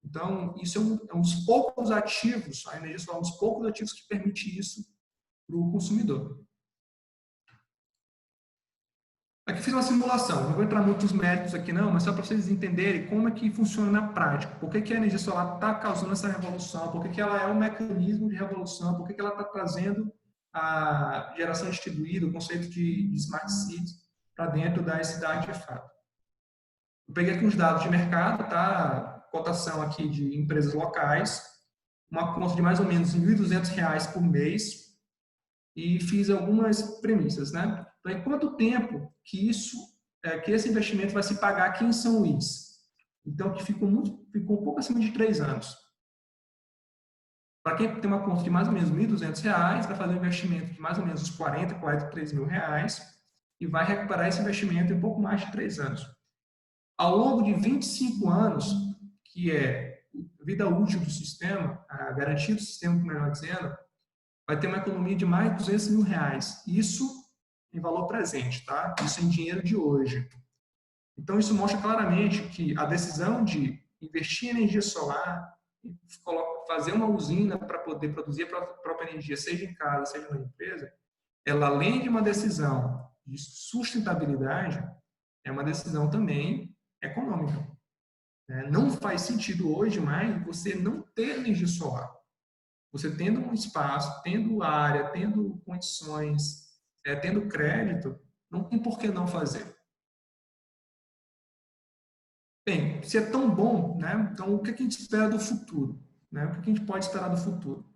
Então, isso é um dos poucos ativos, a energia solar é um dos poucos ativos que permite isso para o consumidor. Aqui fiz uma simulação, não vou entrar muito nos méritos aqui não, mas só para vocês entenderem como é que funciona na prática, por que a energia solar está causando essa revolução, por que ela é um mecanismo de revolução, por que ela está trazendo a geração distribuída, o conceito de smart cities para dentro da cidade de fato. Eu peguei aqui uns dados de mercado, tá? Cotação aqui de empresas locais, uma conta de mais ou menos R$ 1.200 por mês e fiz algumas premissas, né? Então, em quanto tempo que que esse investimento vai se pagar aqui em São Luís? Então, que ficou um pouco acima de 3 anos. Para quem tem uma conta de mais ou menos R$ 1.200, vai fazer um investimento de mais ou menos uns 43 mil reais e vai recuperar esse investimento em pouco mais de 3 anos. Ao longo de 25 anos, que é a vida útil do sistema, a garantia do sistema, melhor dizendo, vai ter uma economia de mais de 200 mil reais. Isso em valor presente, tá? Isso em dinheiro de hoje. Então, isso mostra claramente que a decisão de investir em energia solar, fazer uma usina para poder produzir a própria energia, seja em casa, seja na empresa, ela, além de uma decisão de sustentabilidade, é uma decisão também econômica. Não faz sentido hoje mais você não ter energia solar. Você tendo um espaço, tendo área, tendo condições, tendo crédito, não tem por que não fazer. Bem, se é tão bom, né? Então o que a gente espera do futuro? Né? O que a gente pode esperar do futuro?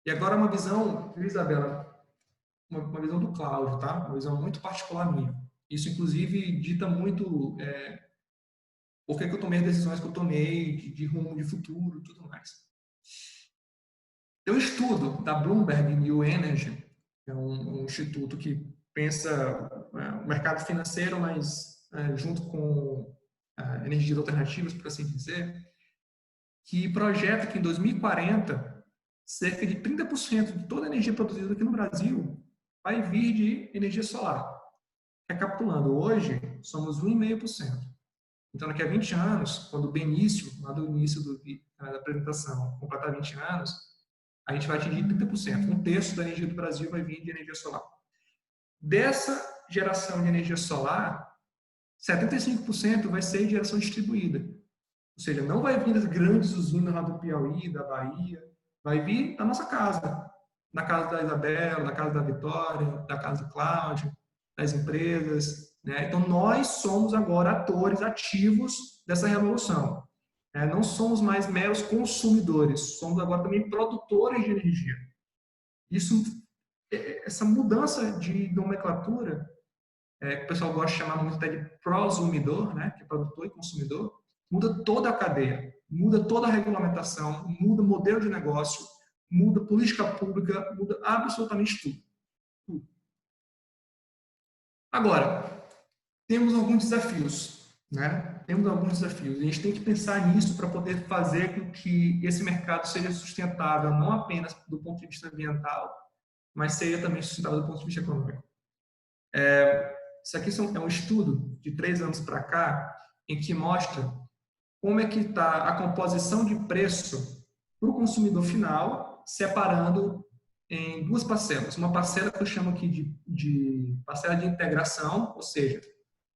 E agora uma visão, Isabela, uma visão do Cláudio, tá? Uma visão muito particular minha. Isso, inclusive, dita muito por que eu tomei as decisões que eu tomei, de rumo de futuro e tudo mais. Tem um estudo da Bloomberg New Energy, que é um instituto que pensa o mercado financeiro, mas junto com energias alternativas, por assim dizer, que projeta que em 2040, cerca de 30% de toda a energia produzida aqui no Brasil vai vir de energia solar. Recapitulando, hoje somos 1,5%. Então, daqui a 20 anos, quando o Benício, lá do início da apresentação, completar 20 anos, a gente vai atingir 30%. Um terço da energia do Brasil vai vir de energia solar. Dessa geração de energia solar, 75% vai ser de geração distribuída. Ou seja, não vai vir das grandes usinas lá do Piauí, da Bahia, vai vir da nossa casa. Na casa da Isabela, na casa da Vitória, da casa do Cláudio, das empresas. Né? Então, nós somos agora atores ativos dessa revolução. Não somos mais meros consumidores, somos agora também produtores de energia. Essa mudança de nomenclatura, que o pessoal gosta de chamar muito até de prosumidor, né? Que é produtor e consumidor, muda toda a cadeia, muda toda a regulamentação, muda o modelo de negócio, muda a política pública, muda absolutamente tudo. Agora, temos alguns desafios, né? Temos alguns desafios. A gente tem que pensar nisso para poder fazer com que esse mercado seja sustentável, não apenas do ponto de vista ambiental, mas seja também sustentável do ponto de vista econômico. Isso aqui é um estudo de 3 anos para cá, em que mostra como é que está a composição de preço para o consumidor final, separando em 2 parcelas. Uma parcela que eu chamo aqui de parcela de integração, ou seja,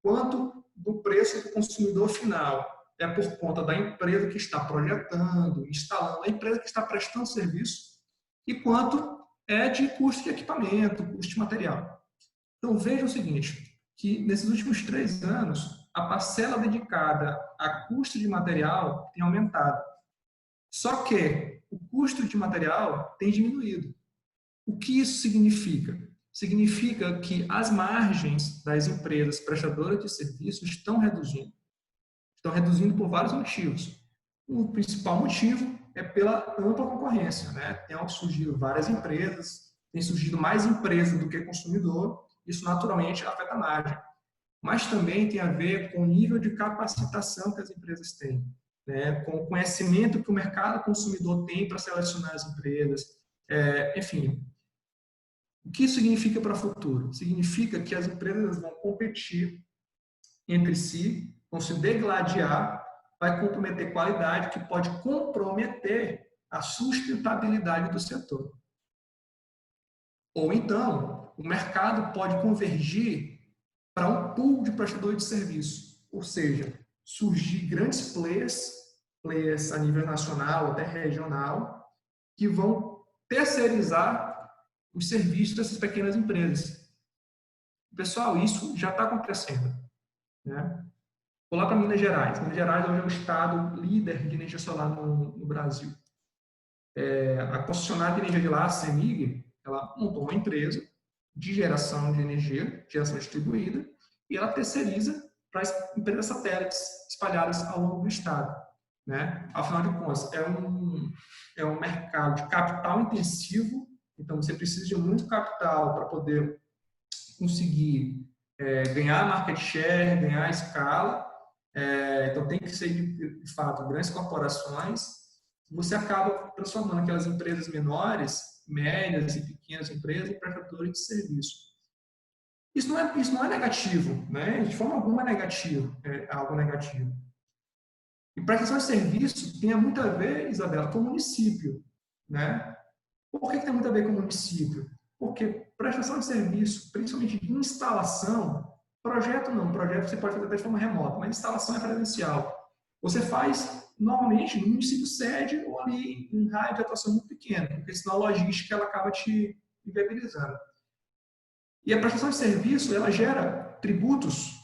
quanto do preço do consumidor final é por conta da empresa que está projetando, instalando, a empresa que está prestando serviço, e quanto é de custo de equipamento, custo de material. Então, veja o seguinte, que nesses últimos 3 anos, a parcela dedicada a custo de material tem aumentado. Só que o custo de material tem diminuído. O que isso significa? Significa que as margens das empresas prestadoras de serviços estão reduzindo. Estão reduzindo por vários motivos. O principal motivo é pela ampla concorrência, né? Tem surgido várias empresas, tem surgido mais empresas do que consumidor, isso naturalmente afeta a margem. Mas também tem a ver com o nível de capacitação que as empresas têm, né? Com o conhecimento que o mercado consumidor tem para selecionar as empresas, enfim. O que isso significa para o futuro? Significa que as empresas vão competir entre si, vão se degladiar vai comprometer qualidade, que pode comprometer a sustentabilidade do setor. Ou então, o mercado pode convergir para um pool de prestadores de serviço, ou seja, surgir grandes players a nível nacional, até regional, que vão terceirizar os serviços dessas pequenas empresas. Pessoal, isso já está acontecendo, né? Vou lá para Minas Gerais. Minas Gerais hoje é o estado líder de energia solar no Brasil. A concessionária de energia de lá, a CEMIG, ela montou uma empresa de geração de energia, geração distribuída, e ela terceiriza para as empresas satélites espalhadas ao longo do estado, né? Afinal de contas, é um mercado de capital intensivo, então você precisa de muito capital para poder conseguir ganhar market share, ganhar escala. Então tem que ser de fato grandes corporações. Você acaba transformando aquelas empresas menores, médias e pequenas empresas em prestadores de serviço. Isso não é negativo, né? De forma alguma é negativo, é algo negativo. E prestação de serviço tem muito a ver, Isabela, com o município, né? Por que tem muito a ver com o município? Porque prestação de serviço, principalmente de instalação, projeto você pode fazer até de forma remota, mas instalação é presencial. Você faz normalmente no município sede ou ali em raio de atuação muito pequeno, porque senão a logística ela acaba te inviabilizando. E a prestação de serviço ela gera tributos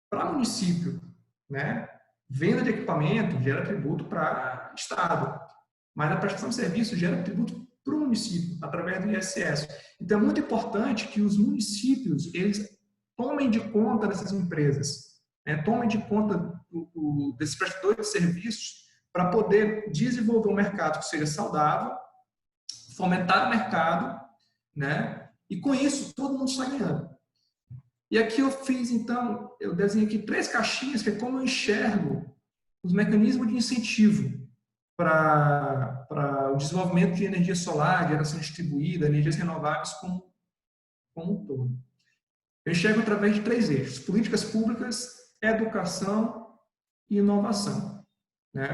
para o município, né? Venda de equipamento gera tributo para o estado, mas a prestação de serviço gera tributo para o município, através do ISS. Então, é muito importante que os municípios eles tomem de conta dessas empresas, né? Tomem de conta desses prestadores de serviços para poder desenvolver um mercado que seja saudável, fomentar o mercado, né? E com isso, todo mundo está ganhando. E aqui eu desenhei aqui 3 caixinhas, que é como eu enxergo os mecanismos de incentivo para o desenvolvimento de energia solar, geração distribuída, energias renováveis como um todo. Eu enxergo através de 3 eixos: políticas públicas, educação e inovação, né?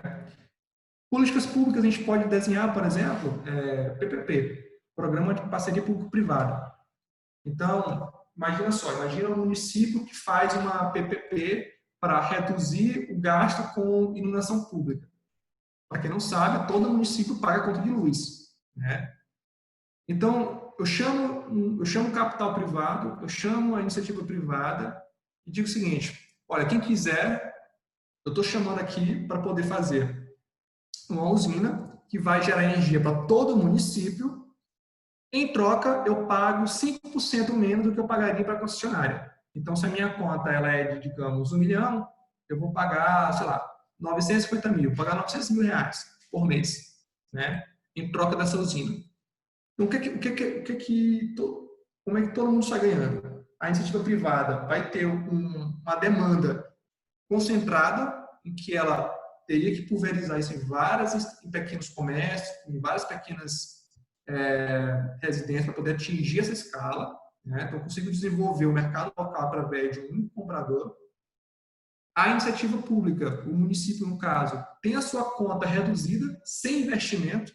Políticas públicas a gente pode desenhar, por exemplo, PPP, Programa de Parceria Público-Privada. Então, imagina um município que faz uma PPP para reduzir o gasto com iluminação pública. Para quem não sabe, todo município paga conta de luz, né? Então, eu chamo o capital privado, eu chamo a iniciativa privada e digo o seguinte: olha, quem quiser, eu estou chamando aqui para poder fazer uma usina que vai gerar energia para todo o município. Em troca, eu pago 5% menos do que eu pagaria para a concessionária. Então, se a minha conta ela é de, digamos, 1 milhão, eu vou pagar, sei lá, 950 mil, vou pagar 900 mil reais por mês, né? Em troca dessa usina. Então, como é que todo mundo está ganhando? A iniciativa privada vai ter uma demanda concentrada, em que ela teria que pulverizar isso em pequenos comércios, em várias pequenas residências para poder atingir essa escala, né? Então, eu consigo desenvolver o mercado local através de um único comprador. A iniciativa pública, o município, no caso, tem a sua conta reduzida, sem investimento,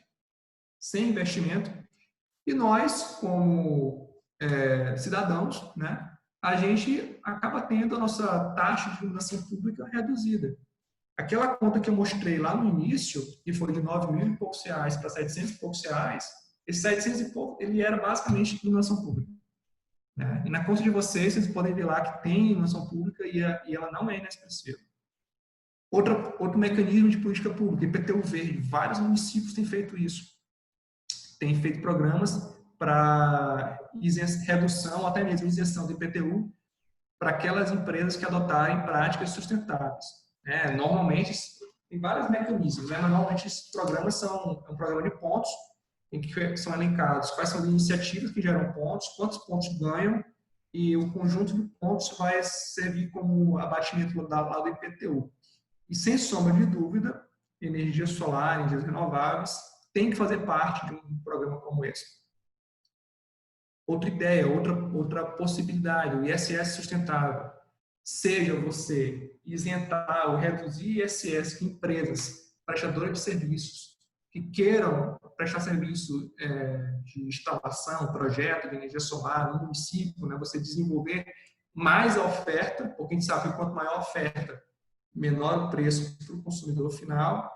e nós, como cidadãos, né, a gente acaba tendo a nossa taxa de iluminação pública reduzida. Aquela conta que eu mostrei lá no início, que foi de 9 mil e poucos reais para 700 e poucos reais, esse 700 e pouco, ele era basicamente iluminação pública, né? E na conta de vocês podem ver lá que tem iluminação pública e ela não é inexpressiva. Outro mecanismo de política pública, IPTU verde. Vários municípios têm feito isso. Têm feito programas para redução, até mesmo isenção do IPTU para aquelas empresas que adotarem práticas sustentáveis. Normalmente, tem vários mecanismos, né? Mas normalmente esses programas são um programa de pontos, em que são elencados quais são as iniciativas que geram pontos, quantos pontos ganham, e o conjunto de pontos vai servir como abatimento do IPTU. E, sem sombra de dúvida, energia solar, energias renováveis, tem que fazer parte de um programa como esse. Outra ideia, outra possibilidade, o ISS sustentável. seja você isentar ou reduzir ISS de empresas prestadoras de serviços que queiram prestar serviço de instalação, projeto de energia solar no município, né? Você desenvolver mais a oferta, porque a gente sabe que quanto maior a oferta, menor o preço para o consumidor final.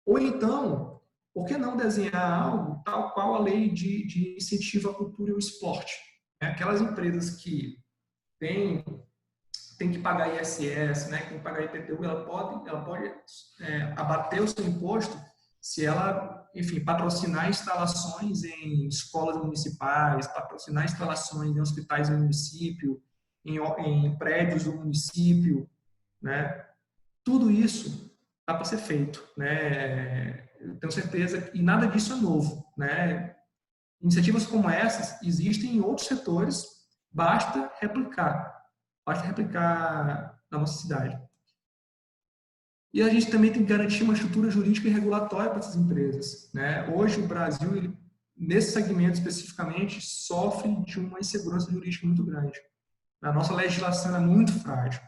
Ou então, por que não desenhar algo tal qual a lei de incentivo à cultura e ao esporte? Aquelas empresas que têm que pagar ISS, né, que tem que pagar IPTU, ela pode abater o seu imposto se ela, enfim, patrocinar instalações em escolas municipais, patrocinar instalações em hospitais do município, em prédios do município, né? Tudo isso dá para ser feito, né? Eu tenho certeza, e nada disso é novo, né? Iniciativas como essas existem em outros setores, basta replicar na nossa cidade. E a gente também tem que garantir uma estrutura jurídica e regulatória para essas empresas, né? Hoje o Brasil, nesse segmento especificamente, sofre de uma insegurança jurídica muito grande. A nossa legislação é muito frágil.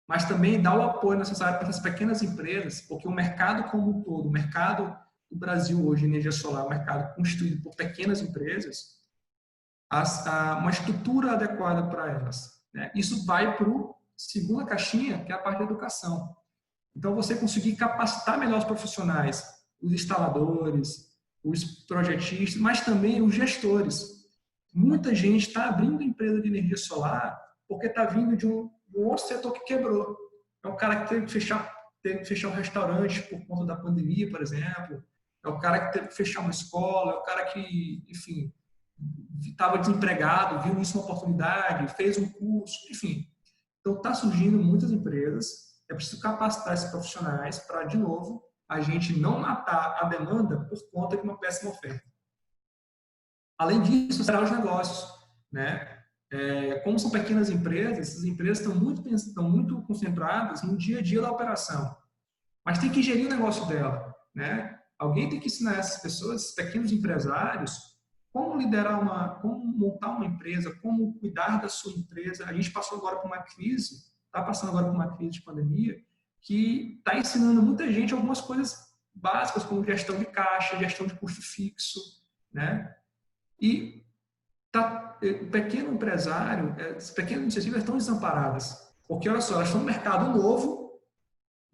Mas também dá o apoio necessário para essas pequenas empresas, porque o mercado como um todo, o mercado do Brasil hoje, energia solar, é um mercado constituído por pequenas empresas, uma estrutura adequada para elas, né? Isso vai para a segunda caixinha, que é a parte da educação. Então, você conseguir capacitar melhor os profissionais, os instaladores, os projetistas, mas também os gestores. Muita gente está abrindo empresa de energia solar porque está vindo de um outro setor que quebrou. É o cara que teve que fechar um restaurante por conta da pandemia, por exemplo. É o cara que teve que fechar uma escola. É o cara que, enfim, estava desempregado, viu isso uma oportunidade, fez um curso, enfim. Então, está surgindo muitas empresas. É preciso capacitar esses profissionais para, de novo, a gente não matar a demanda por conta de uma péssima oferta. Além disso, será os negócios, né? Como são pequenas empresas, essas empresas estão muito concentradas no dia a dia da operação. Mas tem que gerir o negócio dela, né? Alguém tem que ensinar essas pessoas, esses pequenos empresários, como como montar uma empresa, como cuidar da sua empresa. A gente passou agora por uma crise, está passando agora por uma crise de pandemia, que está ensinando muita gente algumas coisas básicas, como gestão de caixa, gestão de custo fixo, né? E o pequeno empresário, as pequenas iniciativas estão desamparadas. Porque, olha só, elas estão no mercado novo,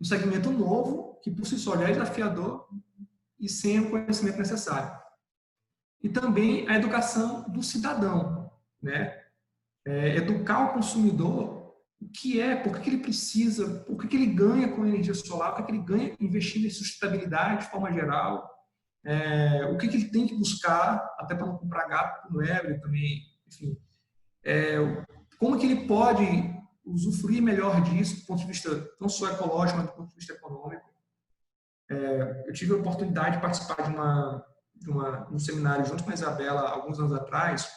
um segmento novo, que por si só já é desafiador e sem o conhecimento necessário. E também a educação do cidadão, né? Educar o consumidor o que por que ele precisa, o que ele ganha com a energia solar, o que ele ganha investindo em sustentabilidade de forma geral, o que ele tem que buscar, até para não comprar gato por lebre também, enfim. Como que ele pode usufruir melhor disso do ponto de vista não só ecológico, mas do ponto de vista econômico. Eu tive a oportunidade de participar de um seminário junto com a Isabela, alguns anos atrás,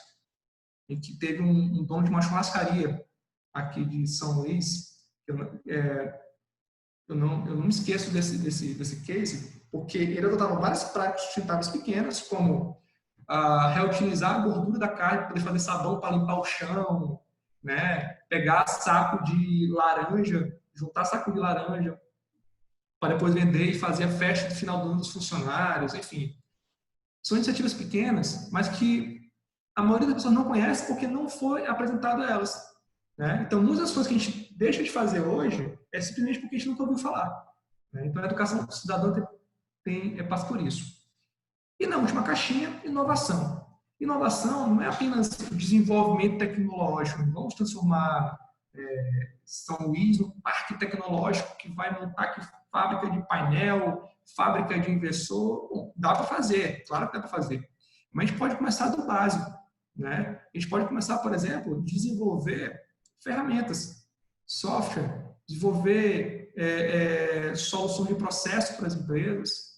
em que teve um dono de uma churrascaria aqui de São Luís. Eu não me esqueço desse case, porque ele adotava várias práticas sustentáveis pequenas, como reutilizar a gordura da carne, poder fazer sabão para limpar o chão, né? Pegar saco de laranja, juntar saco de laranja para depois vender e fazer a festa de final do ano dos funcionários, enfim. São iniciativas pequenas, mas que a maioria das pessoas não conhece porque não foi apresentado a elas, né? Então, muitas das coisas que a gente deixa de fazer hoje é simplesmente porque a gente nunca ouviu falar, né? Então, a educação cidadã passa por isso. E na última caixinha, inovação. Inovação não é apenas desenvolvimento tecnológico. Vamos transformar São Luís num parque tecnológico que vai montar aqui fábrica de painel, fábrica de inversor. Bom, dá para fazer, claro que dá para fazer. Mas a gente pode começar do básico, né? A gente pode começar, por exemplo, desenvolver ferramentas, software, desenvolver soluções de processo para as empresas,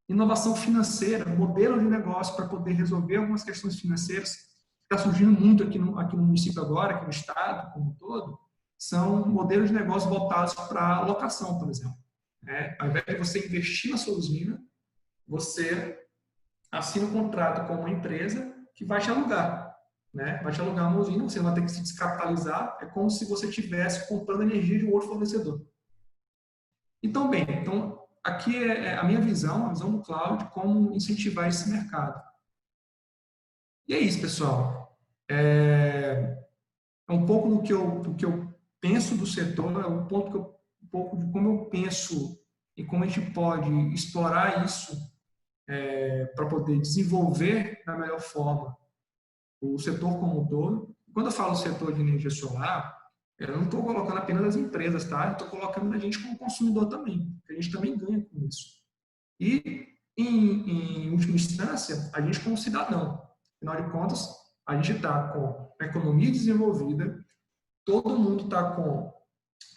inovação financeira, modelo de negócio para poder resolver algumas questões financeiras. Está surgindo muito aqui no município agora, aqui no estado como um todo, são modelos de negócio voltados para locação, por exemplo. Ao invés de você investir na sua usina, você assina um contrato com uma empresa que vai te alugar, né? Vai te alugar uma usina, você vai ter que se descapitalizar, é como se você estivesse comprando energia de um outro fornecedor. Então, bem, aqui é a minha visão, a visão do Cláudio, de como incentivar esse mercado. E é isso, pessoal. É um pouco do que eu penso do setor, é um pouco de como eu penso e como a gente pode explorar isso para poder desenvolver da melhor forma o setor como um todo. Quando eu falo setor de energia solar, eu não estou colocando apenas as empresas, tá? Eu estou colocando a gente como consumidor também, porque a gente também ganha com isso. E, em última instância, a gente como cidadão. Afinal de contas, a gente está com a economia desenvolvida, todo mundo está com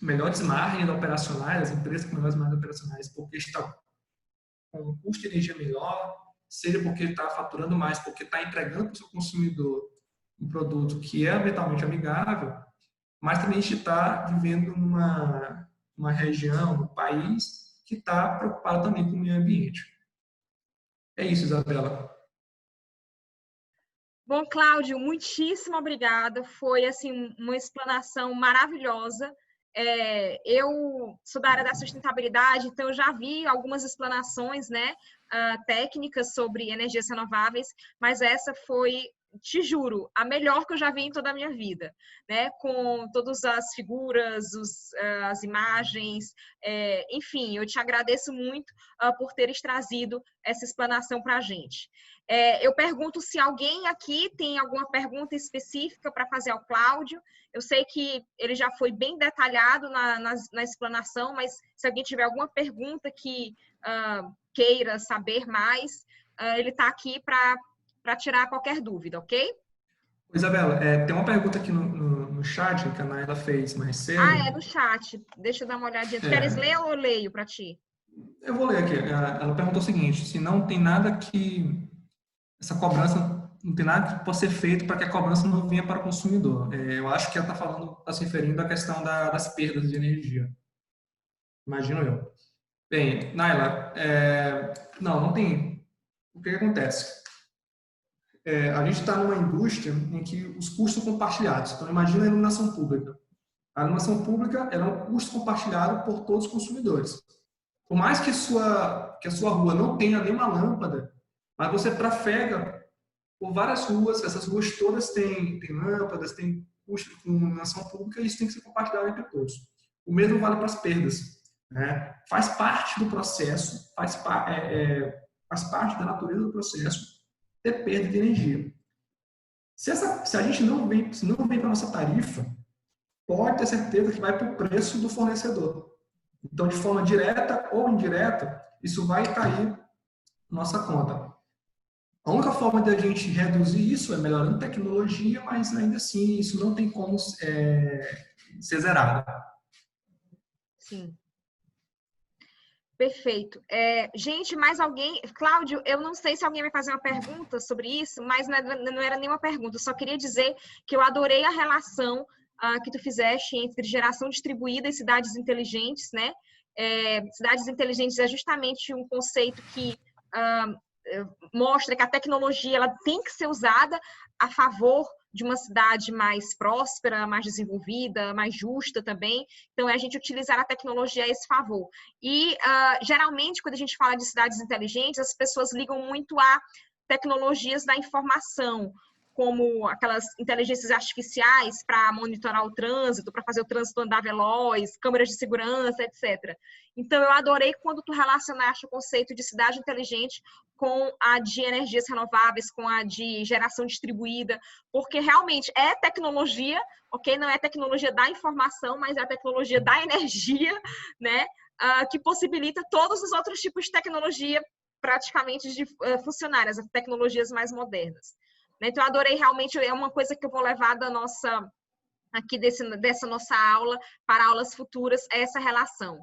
melhores margens operacionais, as empresas com melhores margens operacionais, porque estão com um custo de energia melhor, seja porque está faturando mais, porque está entregando para o seu consumidor um produto que é ambientalmente amigável, mas também a gente está vivendo numa região, num país que está preocupado também com o meio ambiente. É isso, Isabela. Bom, Cláudio, muitíssimo obrigada. Foi assim uma explanação maravilhosa. Eu sou da área da sustentabilidade, então eu já vi algumas explanações, né, técnicas sobre energias renováveis, mas essa foi, te juro, a melhor que eu já vi em toda a minha vida, né, com todas as figuras, as imagens, enfim, eu te agradeço muito por teres trazido essa explanação para a gente. Eu pergunto se alguém aqui tem alguma pergunta específica para fazer ao Cláudio. Eu sei que ele já foi bem detalhado na explanação, mas se alguém tiver alguma pergunta que queira saber mais, ele está aqui para tirar qualquer dúvida, ok? Isabela, tem uma pergunta aqui no chat que a Naila fez mais cedo. Ah, é do chat. Deixa eu dar uma olhadinha. Tu queres ler É, ou eu leio para ti? eu vou ler aqui. Ela perguntou o seguinte: se não tem nada que essa cobrança, não tem nada que possa ser feito para que a cobrança não venha para o consumidor. Eu acho que ela está se referindo à questão das perdas de energia. Imagino eu. Bem, Naila, não tem. O que acontece? A gente está numa indústria em que os custos são compartilhados. Então, imagina a iluminação pública. A iluminação pública é um custo compartilhado por todos os consumidores. Por mais que a sua rua não tenha nenhuma lâmpada, mas você trafega por várias ruas, essas ruas todas têm lâmpadas, têm custo com iluminação pública, e isso tem que ser compartilhado entre todos. O mesmo vale para as perdas. Né? Faz parte do processo, faz parte da natureza do processo ter perda de energia. Se a gente se não vem para a nossa tarifa, pode ter certeza que vai para o preço do fornecedor. Então, de forma direta ou indireta, isso vai cair na nossa conta. A única forma de a gente reduzir isso é melhorando tecnologia, mas ainda assim isso não tem como ser zerado. Sim. Perfeito. Gente, mais alguém? Cláudio, eu não sei se alguém vai fazer uma pergunta sobre isso, mas não era nenhuma pergunta. Eu só queria dizer que eu adorei a relação que tu fizeste entre geração distribuída e cidades inteligentes, né? Cidades inteligentes é justamente um conceito que mostra que a tecnologia ela tem que ser usada a favor de uma cidade mais próspera, mais desenvolvida, mais justa também. Então, é a gente utilizar a tecnologia a esse favor. E, geralmente, quando a gente fala de cidades inteligentes, as pessoas ligam muito a tecnologias da informação, como aquelas inteligências artificiais para monitorar o trânsito, para fazer o trânsito andar veloz, câmeras de segurança, etc. Então, eu adorei quando tu relacionaste o conceito de cidade inteligente com a de energias renováveis, com a de geração distribuída, porque realmente é tecnologia, ok? Não é tecnologia da informação, mas é a tecnologia da energia, né? Que possibilita todos os outros tipos de tecnologia praticamente de funcionar, as tecnologias mais modernas. Então, eu adorei realmente, é uma coisa que eu vou levar da nossa, aqui dessa nossa aula para aulas futuras, é essa relação.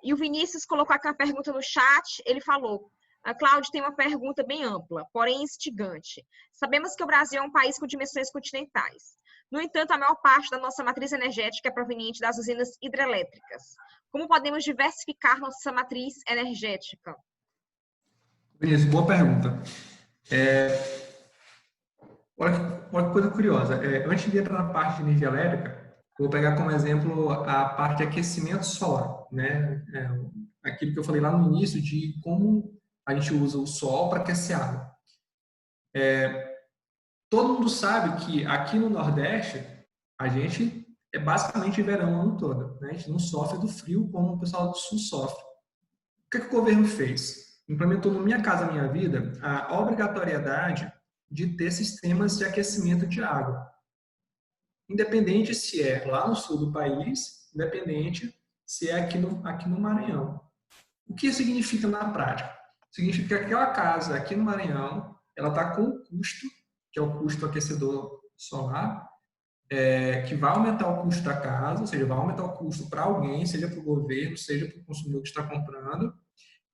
E o Vinícius colocou aqui uma pergunta no chat, ele falou: a Cláudia tem uma pergunta bem ampla, porém instigante. Sabemos que o Brasil é um país com dimensões continentais. No entanto, a maior parte da nossa matriz energética é proveniente das usinas hidrelétricas. Como podemos diversificar nossa matriz energética? Vinícius, boa pergunta. Olha que coisa curiosa. Antes de entrar na parte de energia elétrica, vou pegar como exemplo a parte de aquecimento solar, né? Aquilo que eu falei lá no início de como a gente usa o sol para aquecer a água. Todo mundo sabe que aqui no Nordeste a gente é basicamente verão o ano todo, né? A gente não sofre do frio como o pessoal do Sul sofre. O que o governo fez? Implementou no Minha Casa Minha Vida a obrigatoriedade de ter sistemas de aquecimento de água. Independente se é lá no sul do país, independente se é aqui no Maranhão. O que significa na prática? Significa que aquela casa aqui no Maranhão, ela está com o custo, que é o custo do aquecedor solar, que vai aumentar o custo da casa, ou seja, vai aumentar o custo para alguém, seja para o governo, seja para o consumidor que está comprando,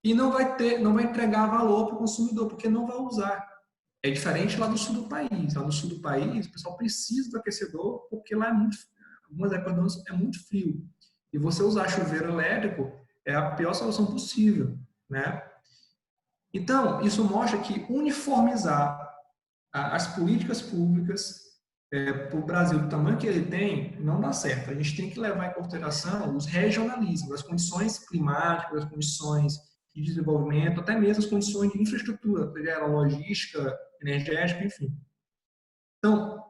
e não vai entregar valor para o consumidor, porque não vai usar. É diferente lá do sul do país. Lá no sul do país, o pessoal precisa do aquecedor, porque lá algumas épocas do ano é muito frio. E você usar chuveiro elétrico é a pior solução possível, né? Então, isso mostra que uniformizar as políticas públicas para o Brasil do tamanho que ele tem, não dá certo. A gente tem que levar em consideração os regionalismos, as condições climáticas, as condições de desenvolvimento, até mesmo as condições de infraestrutura, seja logística, energética, enfim. Então,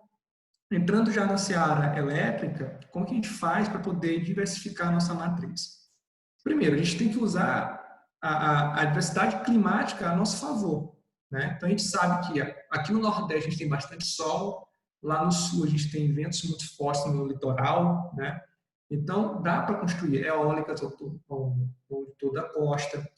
entrando já na seara elétrica, como que a gente faz para poder diversificar a nossa matriz? Primeiro, a gente tem que usar a diversidade climática a nosso favor, né? Então, a gente sabe que aqui no Nordeste a gente tem bastante sol, lá no Sul a gente tem ventos muito fortes no litoral, né? Então, dá para construir eólicas ao toda a costa,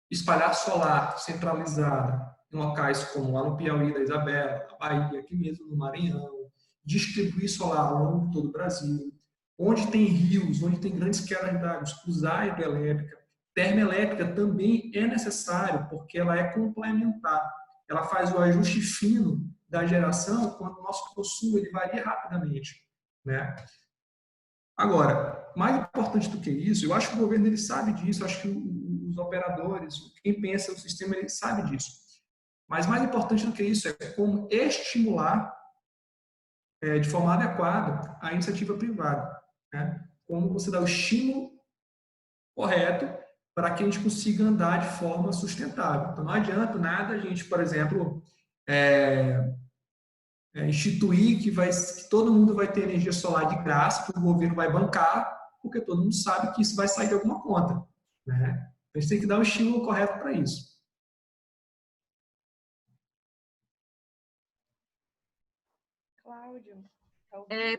espalhar solar centralizada em locais como lá no Piauí da Isabela, na Bahia, aqui mesmo no Maranhão, distribuir solar ao longo de todo o Brasil, onde tem rios, onde tem grandes quedas d'água, usar hidrelétrica. Termoelétrica também é necessário, porque ela é complementar. Ela faz o ajuste fino da geração quando o nosso consumo ele varia rapidamente, né? Agora, mais importante do que isso, eu acho que o governo ele sabe disso, eu acho que os operadores, quem pensa no sistema, ele sabe disso. Mas mais importante do que isso é como estimular de forma adequada a iniciativa privada, né? Como você dá o estímulo correto para que a gente consiga andar de forma sustentável. Então, não adianta nada a gente, por exemplo, instituir que todo mundo vai ter energia solar de graça, que o governo vai bancar, porque todo mundo sabe que isso vai sair de alguma conta, né? A gente tem que dar o estímulo correto para isso. Cláudio.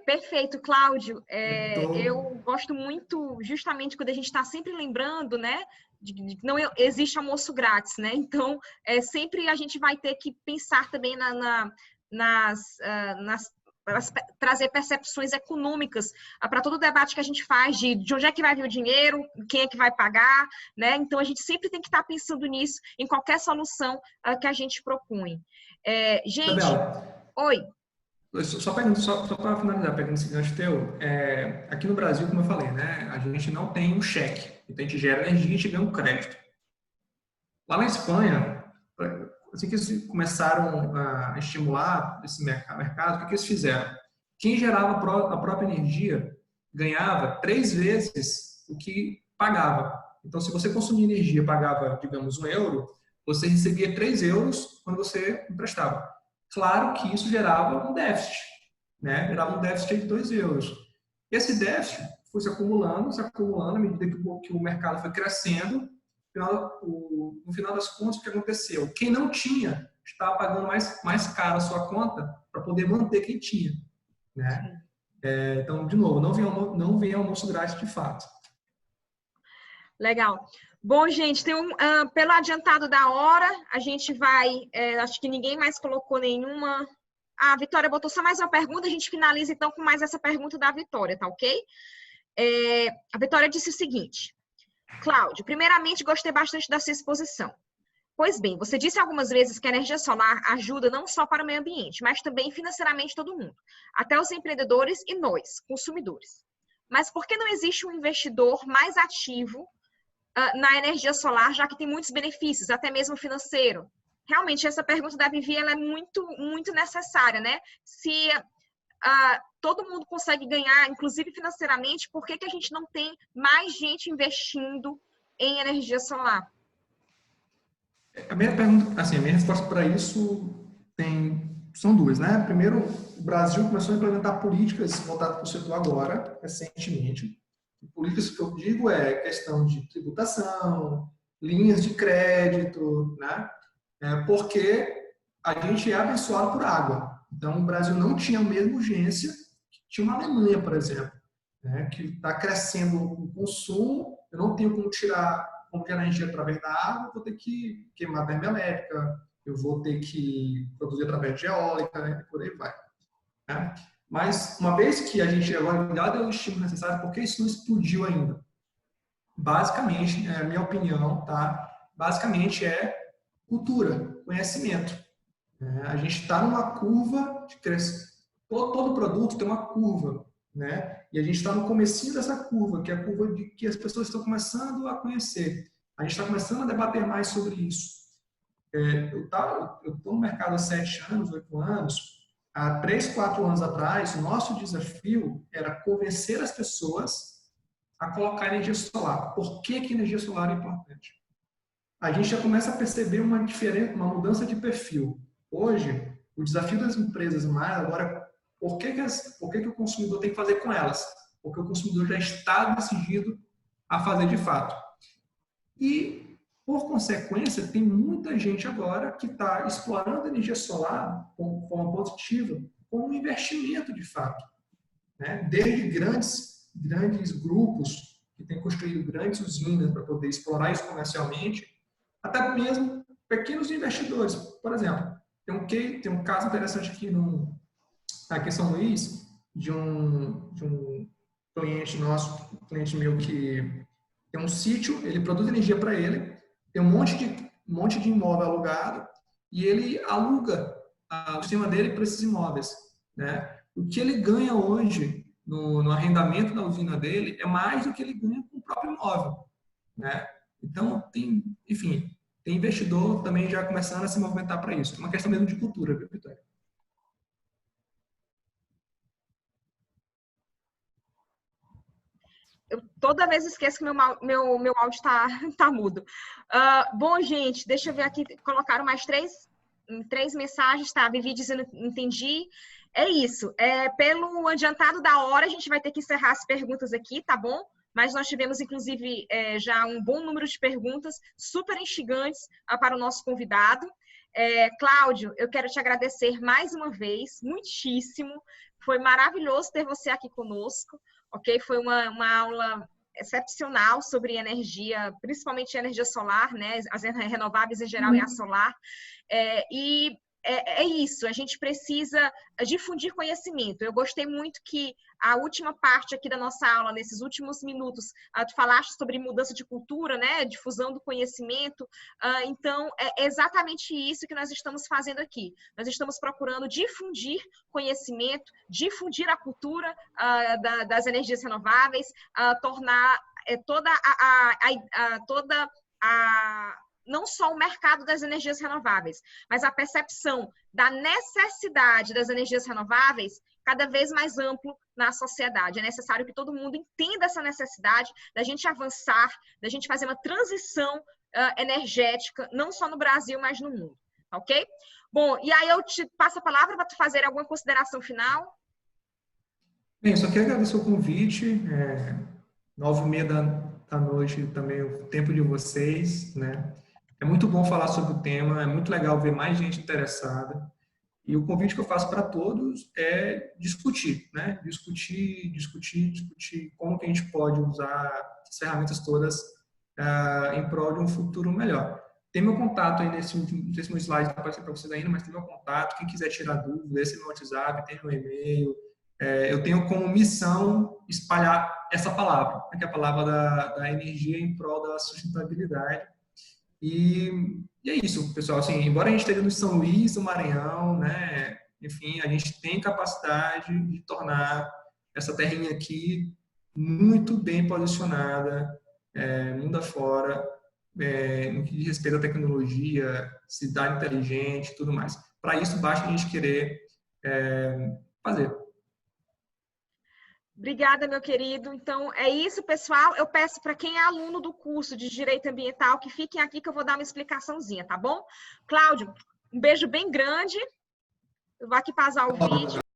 Perfeito, Cláudio. Eu Tô... gosto muito, justamente quando a gente está sempre lembrando, né, de que não existe almoço grátis, né? Então, sempre a gente vai ter que pensar também trazer percepções econômicas para todo o debate que a gente faz de onde é que vai vir o dinheiro, quem é que vai pagar, né? Então, a gente sempre tem que estar pensando nisso em qualquer solução que a gente propõe. Gente, Isabela, oi. só para finalizar, pegando esse gancho teu, aqui no Brasil, como eu falei, né, a gente não tem um cheque, então a gente gera energia e a gente ganha um crédito. Lá na Espanha, assim que eles começaram a estimular esse mercado, o que eles fizeram? Quem gerava a própria energia ganhava 3 vezes o que pagava. Então, se você consumia energia pagava, digamos, €1, você recebia 3 euros quando você emprestava. Claro que isso gerava um déficit, né? Gerava um déficit de 2 euros. Esse déficit foi se acumulando, à medida que o mercado foi crescendo. No final das contas, o que aconteceu? Quem não tinha estava pagando mais caro a sua conta para poder manter quem tinha, né? Então, de novo, não vem almoço grátis de fato. Legal. Bom, gente, pelo adiantado da hora, a gente vai. Acho que ninguém mais colocou nenhuma. A Vitória botou só mais uma pergunta, a gente finaliza então com mais essa pergunta da Vitória, tá ok? A Vitória disse o seguinte: Cláudio, primeiramente gostei bastante da sua exposição. Pois bem, você disse algumas vezes que a energia solar ajuda não só para o meio ambiente, mas também financeiramente todo mundo, até os empreendedores e nós, consumidores. Mas por que não existe um investidor mais ativo na energia solar, já que tem muitos benefícios, até mesmo financeiro? realmente essa pergunta da Vivi, ela é muito, muito necessária, né? Se todo mundo consegue ganhar, inclusive financeiramente, por que que a gente não tem mais gente investindo em energia solar? A minha pergunta, assim, a minha resposta para isso são duas, né? Primeiro, o Brasil começou a implementar políticas voltadas para o setor agora, recentemente. Políticas que eu digo é questão de tributação, linhas de crédito, né? Porque a gente é abençoado por água. Então, o Brasil não tinha a mesma urgência que tinha uma Alemanha, por exemplo, né? Que está crescendo o consumo, eu não tenho como gerar energia através da água, vou ter que queimar termoelétrica, eu vou ter que produzir através de eólica, né? Por aí vai. Né? Mas, uma vez que a gente agora já deu o estímulo necessário, por que isso não explodiu ainda? Basicamente, é a minha opinião, tá? Basicamente é cultura, conhecimento. A gente está numa curva de crescimento. Todo produto tem uma curva, né? E a gente está no comecinho dessa curva, que é a curva de que as pessoas estão começando a conhecer. A gente está começando a debater mais sobre isso. Eu estou no mercado há 7 anos, 8 anos. Há 3, 4 anos atrás, o nosso desafio era convencer as pessoas a colocar energia solar. Por que que energia solar é importante? A gente já começa a perceber uma mudança de perfil. Hoje, o desafio das empresas mais agora é por que o consumidor tem que fazer com elas? Porque o consumidor já está decidido a fazer de fato. E, por consequência, tem muita gente agora que está explorando a energia solar como forma positiva, como um investimento de fato. Né? Desde grandes grupos que têm construído grandes usinas para poder explorar isso comercialmente, até mesmo pequenos investidores. Por exemplo, tem um caso interessante aqui em São Luís, de um cliente nosso, um cliente meu que tem um sítio, ele produz energia para ele, tem um monte de imóvel alugado e ele aluga o sistema dele para esses imóveis. Né? O que ele ganha hoje no arrendamento da usina dele é mais do que ele ganha com o próprio imóvel. Né? Então, enfim, tem investidor também já começando a se movimentar para isso. É uma questão mesmo de cultura, viu, Vitória? Eu toda vez esqueço que meu áudio está tá mudo. Bom, gente, deixa eu ver aqui. Colocaram mais três mensagens, tá? Vivi dizendo, entendi. É isso. Pelo adiantado da hora, a gente vai ter que encerrar as perguntas aqui, tá bom? Mas nós tivemos, inclusive, já um bom número de perguntas super instigantes para o nosso convidado. Cláudio, eu quero te agradecer mais uma vez, muitíssimo. Foi maravilhoso ter você aqui conosco, ok? Foi uma aula excepcional sobre energia, principalmente energia solar, né? As renováveis em geral e a solar. É isso, a gente precisa difundir conhecimento. Eu gostei muito que a última parte aqui da nossa aula, nesses últimos minutos, tu falaste sobre mudança de cultura, né? Difusão do conhecimento. Então, é exatamente isso que nós estamos fazendo aqui. Nós estamos procurando difundir conhecimento, difundir a cultura das energias renováveis, tornar toda não só o mercado das energias renováveis, mas a percepção da necessidade das energias renováveis cada vez mais amplo na sociedade. É necessário que todo mundo entenda essa necessidade da gente avançar, da gente fazer uma transição energética, não só no Brasil, mas no mundo. Ok? Bom, e aí eu te passo a palavra para tu fazer alguma consideração final. Bem, só quero agradecer o convite. 9h30 da noite também o tempo de vocês, né? É muito bom falar sobre o tema, é muito legal ver mais gente interessada. E o convite que eu faço para todos é discutir, né? Discutir como que a gente pode usar as ferramentas todas em prol de um futuro melhor. Tem meu contato aí não sei se meu slide está aparecendo para vocês ainda, mas tem meu contato. Quem quiser tirar dúvida, esse é meu WhatsApp, tem meu e-mail. Eu tenho como missão espalhar essa palavra, que é a palavra da energia em prol da sustentabilidade. E é isso, pessoal. Assim, embora a gente esteja no São Luís, no Maranhão, né? Enfim, a gente tem capacidade de tornar essa terrinha aqui muito bem posicionada, mundo afora, no que diz respeito à tecnologia, cidade inteligente, tudo mais. Para isso, basta a gente querer fazer. Obrigada, meu querido. Então, é isso, pessoal. Eu peço para quem é aluno do curso de Direito Ambiental que fiquem aqui que eu vou dar uma explicaçãozinha, tá bom? Cláudio, um beijo bem grande. Eu vou aqui pausar o vídeo.